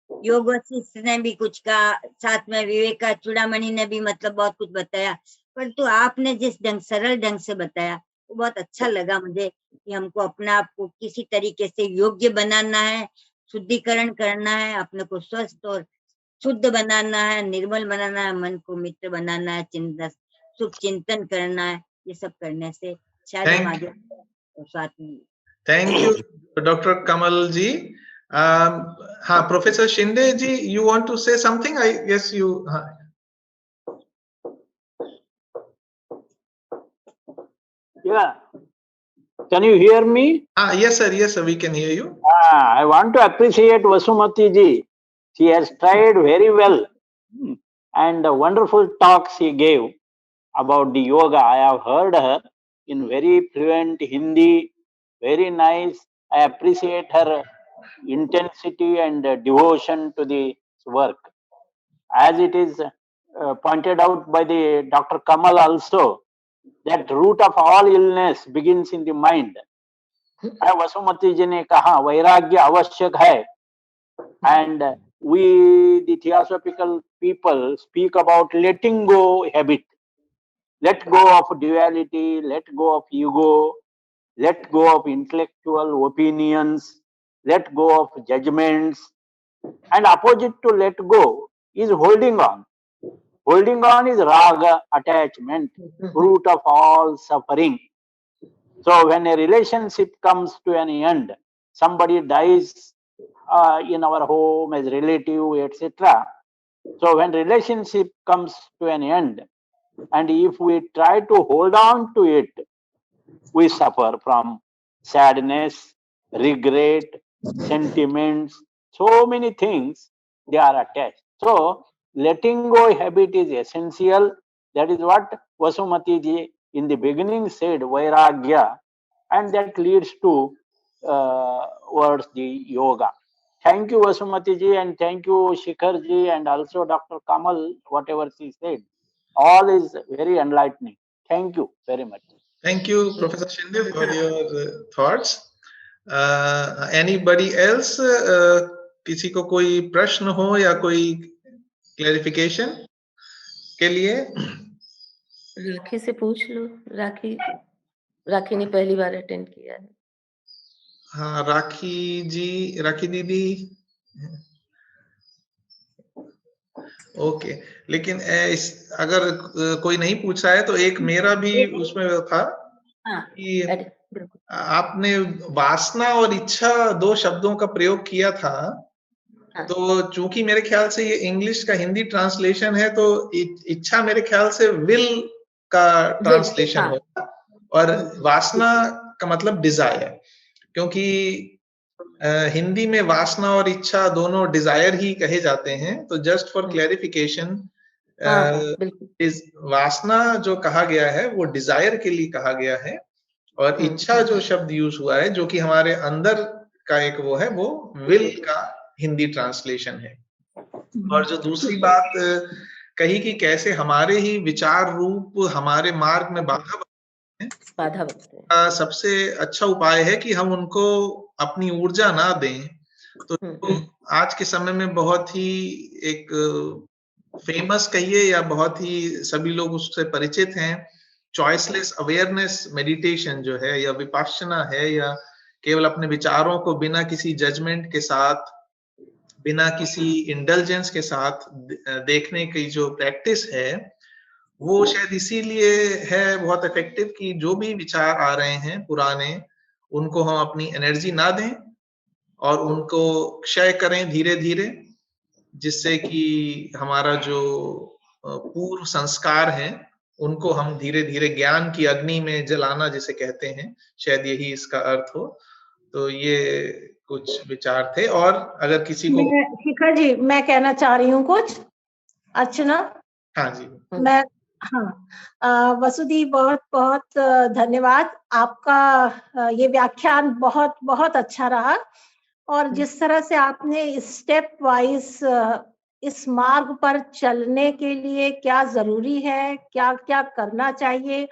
योग वशिष्ठ ने भी कुछ कहा, साथ में विवेका चूड़ामणि ने भी मतलब बहुत कुछ बताया, परंतु आपने जिस ढंग सरल ढंग से बताया वो बहुत अच्छा लगा मुझे, कि हमको अपने आप को किसी तरीके से योग्य बनाना है, शुद्धिकरण करना है, अपने को स्वस्थ और शुद्ध बनाना है, निर्मल बनाना है, मन को मित्र बनाना है, चिंतन शुभ चिंतन करना है। ये सब करने से शायद हम आगे साथ में। Thank you doctor Kamal ji. हाँ, professor Shinde ji, you want to say something? I guess you. Yeah. Can you hear me? Yes sir, we can hear you. I want to appreciate Vasumati ji. She has tried very well, and the wonderful talk she gave about the yoga. I have heard her in very fluent Hindi, very nice. I appreciate her intensity and devotion to the work. As it is pointed out by the Dr. Kamal also, that root of all illness begins in the mind. Vasumati ji ने कहा वैराग्य आवश्यक है, and we the theosophical people speak about letting go habit. Let go of duality, let go of ego, let go of intellectual opinions, let go of judgments, and opposite to let go is holding on. Holding on is raga, attachment, root of all suffering. So when a relationship comes to an end, somebody dies in our home as relative, etc. So when relationship comes to an end, and if we try to hold on to it, we suffer from sadness, regret, sentiments, so many things they are attached. So letting go habit is essential. That is what Vasumati ji in the beginning said, Vairagya, and that leads to towards the yoga. Thank you, Vasumati ji, and thank you, Shikhar ji, and also Dr. Kamal, whatever she said. All is very enlightening. Thank you very much. Thank you, Professor Shinde, for your thoughts. Anybody else? किसी को कोई प्रश्न हो या कोई clarification के लिए? राखी से पूछ लो। राखी ने पहली बार अटेंड किया है। हाँ, राखी जी, राखी दीदी। ओके, लेकिन अगर कोई नहीं पूछ रहा है तो एक मेरा भी उसमें था हाँ, कि बिल्कुल। आपने वासना और इच्छा 2 शब्दों का प्रयोग किया था, हाँ। तो चूंकि मेरे ख्याल से ये इंग्लिश का हिंदी ट्रांसलेशन है, तो इच्छा मेरे ख्याल से विल का ट्रांसलेशन हाँ। होगा और वासना का मतलब डिजायर, क्योंकि हिंदी में वासना और इच्छा दोनों डिजायर ही कहे जाते हैं। तो जस्ट फॉर क्लैरिफिकेशन, इस वासना जो कहा गया है वो डिजायर के लिए कहा गया है, और इच्छा जो शब्द यूज हुआ है जो कि हमारे अंदर का एक वो है, वो विल का हिंदी ट्रांसलेशन है। और जो दूसरी बात कही कि कैसे हमारे ही विचार रूप हमारे मार्ग में बाधा बनते हैं, सबसे अच्छा उपाय है कि हम उनको अपनी ऊर्जा ना दें। तो आज के समय में बहुत ही एक फेमस कहिए या बहुत ही सभी लोग उससे परिचित हैं, चॉइसलेस अवेयरनेस मेडिटेशन जो है, या विपश्यना है, या केवल अपने विचारों को बिना किसी जजमेंट के साथ, बिना किसी इंडल्जेंस के साथ देखने की जो प्रैक्टिस है, वो शायद इसीलिए है बहुत इफेक्टिव कि जो भी विचार आ रहे हैं पुराने, उनको हम अपनी एनर्जी ना दें और उनको क्षय करें धीरे धीरे, जिससे कि हमारा जो पूर्व संस्कार है उनको हम धीरे धीरे ज्ञान की अग्नि में जलाना जिसे कहते हैं, शायद यही इसका अर्थ हो। तो ये कुछ विचार थे। और अगर किसी को शिखर जी, मैं कहना चाह रही हूँ कुछ। अर्चना। हाँ जी। मैं वसुदी, बहुत बहुत धन्यवाद आपका। ये व्याख्यान बहुत बहुत अच्छा रहा, और जिस तरह से आपने स्टेप वाइज इस मार्ग पर चलने के लिए क्या जरूरी है, क्या क्या करना चाहिए,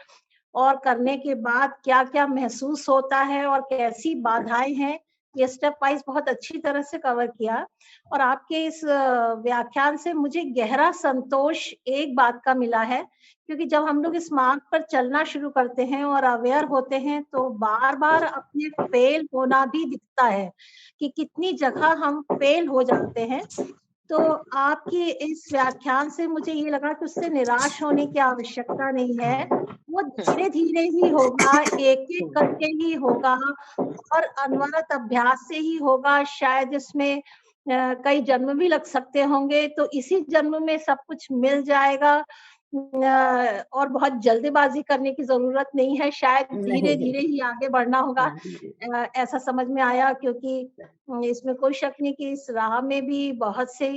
और करने के बाद क्या क्या महसूस होता है और कैसी बाधाएं हैं, ये स्टेप वाइज बहुत अच्छी तरह से कवर किया। और आपके इस व्याख्यान से मुझे गहरा संतोष एक बात का मिला है, क्योंकि जब हम लोग इस मार्ग पर चलना शुरू करते हैं और अवेयर होते हैं, तो बार बार अपने फेल होना भी दिखता है कि कितनी जगह हम फेल हो जाते हैं। तो आपकी इस व्याख्यान से मुझे ये लगा कि उससे निराश होने की आवश्यकता नहीं है, वो धीरे धीरे ही होगा, एक एक करके ही होगा, और अनवरत अभ्यास से ही होगा। शायद इसमें कई जन्म भी लग सकते होंगे, तो इसी जन्म में सब कुछ मिल जाएगा, और बहुत जल्दबाजी करने की जरूरत नहीं है, शायद धीरे धीरे ही आगे बढ़ना होगा, ऐसा समझ में आया। क्योंकि इसमें कोई शक नहीं कि इस राह में भी बहुत से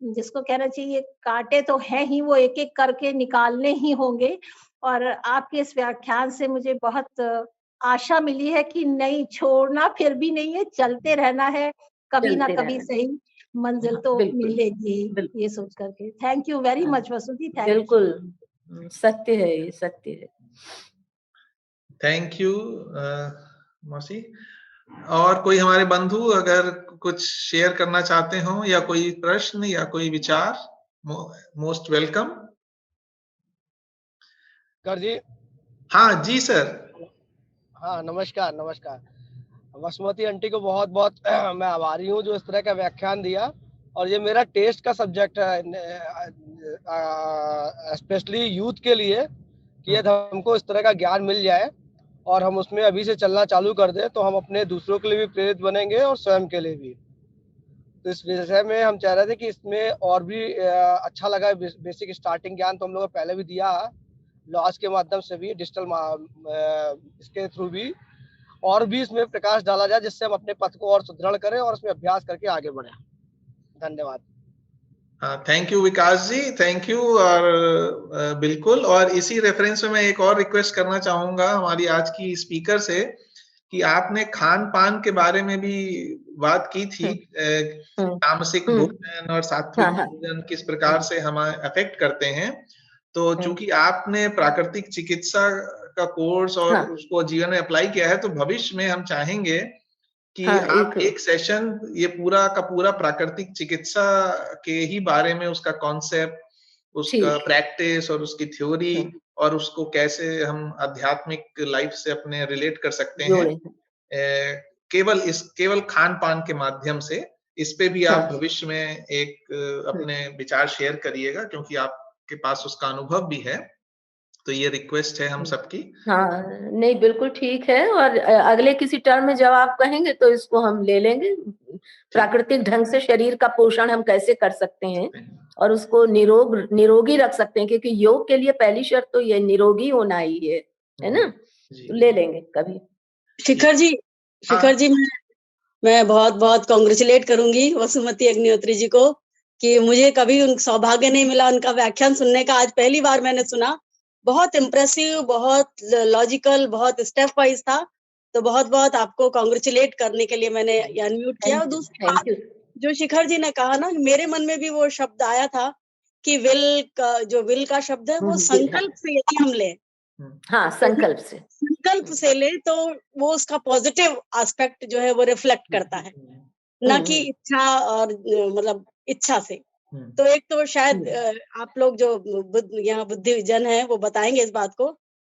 जिसको कहना चाहिए कांटे तो हैं ही, वो एक एक करके निकालने ही होंगे। और आपके इस व्याख्यान से मुझे बहुत आशा मिली है कि नहीं छोड़ना फिर भी नहीं है, चलते रहना है, कभी ना कभी सही मंजिल तो मिलेगी, ये सोच करके। Thank you very much Vasudi. बिल्कुल सत्य है, ये सत्य है। थैंक यू मौसी। और कोई हमारे बंधु अगर कुछ शेयर करना चाहते हो, या कोई प्रश्न या कोई विचार, मोस्ट वेलकम। कर जी। हाँ जी सर। हाँ, नमस्कार नमस्कार। वसुमती आंटी को बहुत बहुत मैं आभारी हूँ जो इस तरह का व्याख्यान दिया, और ये मेरा टेस्ट का सब्जेक्ट है, स्पेशली यूथ के लिए, कि यदि हमको इस तरह का ज्ञान मिल जाए और हम उसमें अभी से चलना चालू कर दें, तो हम अपने दूसरों के लिए भी प्रेरित बनेंगे और स्वयं के लिए भी। तो इस विषय में हम चाह रहे थे कि इसमें और भी अच्छा लगा। बेसिक स्टार्टिंग ज्ञान तो हम लोगों ने पहले भी दिया, लॉज के माध्यम से भी, डिजिटल इसके थ्रू भी, और भी इसमें प्रकाश डाला जाए, जिससे हम अपने पथ को और सुदृढ़ करें और इसमें अभ्यास करके आगे बढ़े। धन्यवाद। Thank you Vikas ji, thank you. और बिल्कुल, और इसी रेफरेंस में मैं एक और रिक्वेस्ट करना चाहूंगा हमारी आज की स्पीकर से, कि आपने खान पान के बारे में भी बात की थी, तामसिक भोजन और सात्विक भोजन किस प्रकार से हमें अफेक्ट करते हैं। तो चूंकि आपने प्राकृतिक चिकित्सा का कोर्स और उसको जीवन में अप्लाई किया है, तो भविष्य में हम चाहेंगे कि आप एक सेशन ये पूरा का पूरा प्राकृतिक चिकित्सा के ही बारे में, उसका कॉन्सेप्ट, उसका प्रैक्टिस और उसकी थ्योरी, और उसको कैसे हम आध्यात्मिक लाइफ से अपने रिलेट कर सकते हैं, केवल खान पान के माध्यम से, इस पे भी आप भविष्य में एक अपने विचार शेयर करिएगा, क्योंकि आपके पास उसका अनुभव भी है। तो ये रिक्वेस्ट है हम सबकी। हाँ, नहीं बिल्कुल ठीक है, और अगले किसी टर्म में जब आप कहेंगे तो इसको हम ले लेंगे। प्राकृतिक ढंग से शरीर का पोषण हम कैसे कर सकते हैं और उसको निरोगी रख सकते हैं, क्योंकि योग के लिए पहली शर्त तो ये निरोगी होना ही है ना। तो ले लेंगे कभी। शिखर जी, मैं बहुत बहुत कॉन्ग्रेचुलेट करूंगी वसुमती अग्निहोत्री जी को कि मुझे कभी उन सौभाग्य नहीं मिला उनका व्याख्यान सुनने का। आज पहली बार मैंने सुना। बहुत इम्प्रेसिव, बहुत लॉजिकल, बहुत स्टेप वाइज था। तो बहुत बहुत आपको कॉन्ग्रेचुलेट करने के लिए मैंने अनम्यूट किया। और दूसरी बात जो शिखर जी ने कहा ना, मेरे मन में भी वो शब्द आया था कि विल का शब्द है वो संकल्प से यदि हम ले, हाँ संकल्प से ले तो वो उसका पॉजिटिव एस्पेक्ट जो है वो रिफ्लेक्ट करता है, ना कि इच्छा और मतलब इच्छा से। तो एक तो शायद आप लोग जो यहाँ बुद्धि जन है वो बताएंगे इस बात को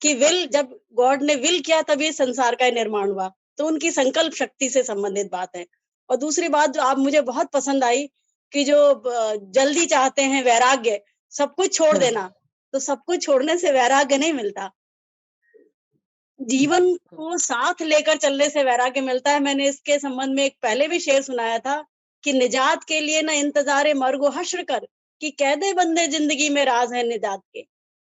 कि विल, जब गॉड ने विल किया तभी संसार का निर्माण हुआ, तो उनकी संकल्प शक्ति से संबंधित बात है। और दूसरी बात जो आप मुझे बहुत पसंद आई कि जो जल्दी चाहते हैं वैराग्य, सब कुछ छोड़ देना, तो सब कुछ छोड़ने से वैराग्य नहीं मिलता, जीवन को साथ लेकर चलने से वैराग्य मिलता है। मैंने इसके संबंध में एक पहले भी शेर सुनाया था कि निजात के लिए न इंतजारे मर्गो हश्र कर, कि कैदे बंदे जिंदगी में राज है निजात के।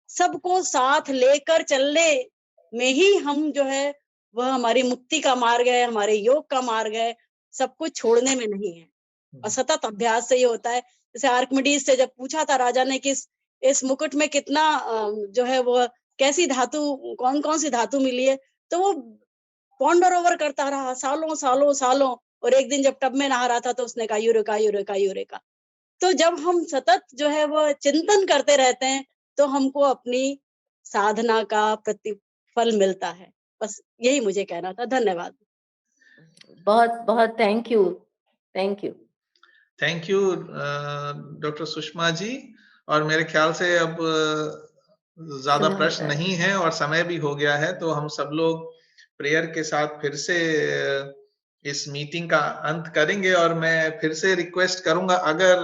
सबको साथ लेकर चलने में ही हम जो है वह हमारी मुक्ति का मार्ग है, हमारे योग का मार्ग है, सब कुछ छोड़ने में नहीं है। और सतत अभ्यास से ये होता है। जैसे आर्किमिडीज से जब पूछा था राजा ने कि इस मुकुट में कितना जो है वो कैसी धातु, कौन कौन सी धातु मिली है, तो वो पॉन्डर ओवर करता रहा सालों सालों सालों, और एक दिन जब टब में नहा रहा था तो उसने कहा यूरेका यूरेका यूरेका। तो जब हम सतत जो है वो चिंतन करते रहते हैं तो हमको अपनी साधना का प्रतिफल मिलता है। बस यही मुझे कहना था। धन्यवाद। बहुत बहुत thank you doctor Sushma ji. और मेरे ख्याल से अब ज्यादा प्रश्न नहीं है और समय भी हो गया है, तो हम सब लोग प्रेयर के साथ फिर से इस मीटिंग का अंत करेंगे। और मैं फिर से रिक्वेस्ट करूंगा, अगर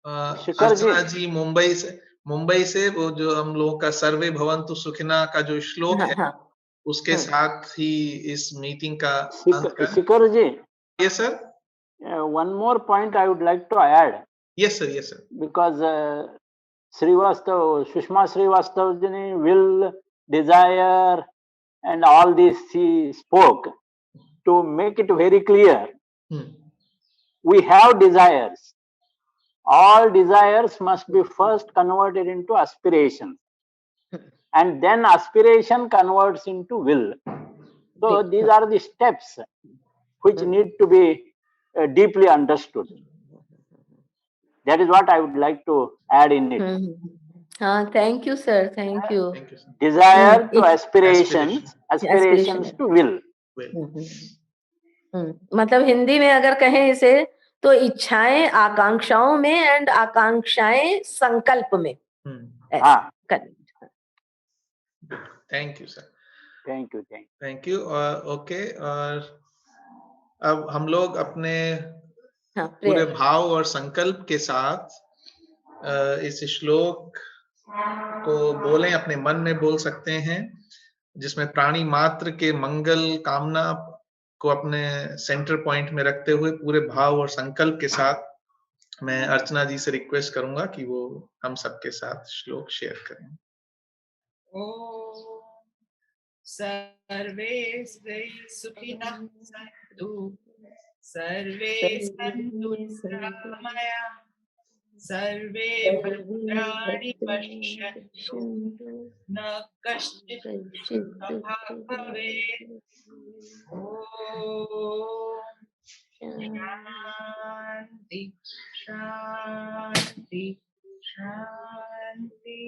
अर्चना जी मुंबई से वो जो हम लोगों का सर्वे भवन्तु सुखिना का जो श्लोक है उसके साथ ही इस मीटिंग का अंत करें। Shikhar ji, yes sir, one more point I would like to add. Yes sir, yes sir. Because Sushma Srivastav ji will, desire and all this she spoke. To make it very clear, we have desires. All desires must be first converted into aspiration, and then aspiration converts into will. So these are the steps which need to be deeply understood. That is what I would like to add in it. Thank you sir, thank you. Desire to aspirations, aspirations to will. मतलब हिंदी में अगर कहें इसे तो इच्छाएं आकांक्षाओं में and आकांक्षाएं संकल्प में। Thank you sir. Thank you. Okay, और अब हम लोग अपने पूरे भाव और संकल्प के साथ इस श्लोक को बोलें, अपने मन में बोल सकते हैं, जिसमें प्राणी मात्र के मंगल कामना को अपने सेंटर पॉइंट में रखते हुए पूरे भाव और संकल्प के साथ मैं अर्चना जी से रिक्वेस्ट करूंगा कि वो हम सबके साथ श्लोक शेयर करें। ओम सर्वे सुखिनः सन्तु, सर्वे सन्तु निरामया, सर्वे भद्राणि पश्यन्तु, न कश्चित् दुःखभाग् भवेत्। ओम शांति शांति शांति।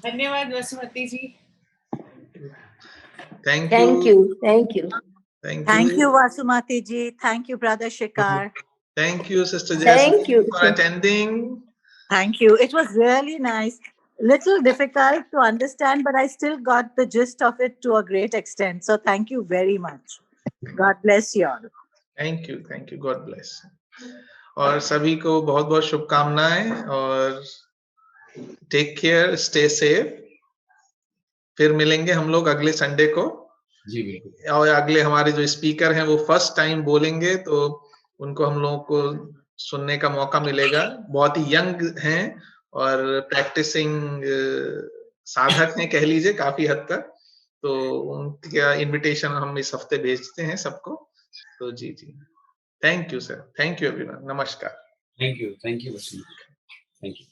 धन्यवाद वसुमती जी। Thank you Vasumati ji. Thank you brother Shikhar. Thank you sister Jess for attending. Thank you. It was really nice. little difficult to understand, but I still got the gist of it to a great extent. So thank you very much. God bless you all. Thank you, God bless. और सभी को बहुत बहुत शुभकामनाएं और take care, stay safe. फिर मिलेंगे हम लोग अगले संडे को जी बिल्कुल। और अगले हमारे जो स्पीकर हैं वो फर्स्ट टाइम बोलेंगे, तो उनको हम लोगों को सुनने का मौका मिलेगा। बहुत ही यंग हैं और प्रैक्टिसिंग साधक हैं कह लीजिए काफी हद तक, तो उनका इनविटेशन हम इस हफ्ते भेजते हैं सबको। तो जी thank you sir, thank you everyone, नमस्कार। Thank you Vasumati, thank you.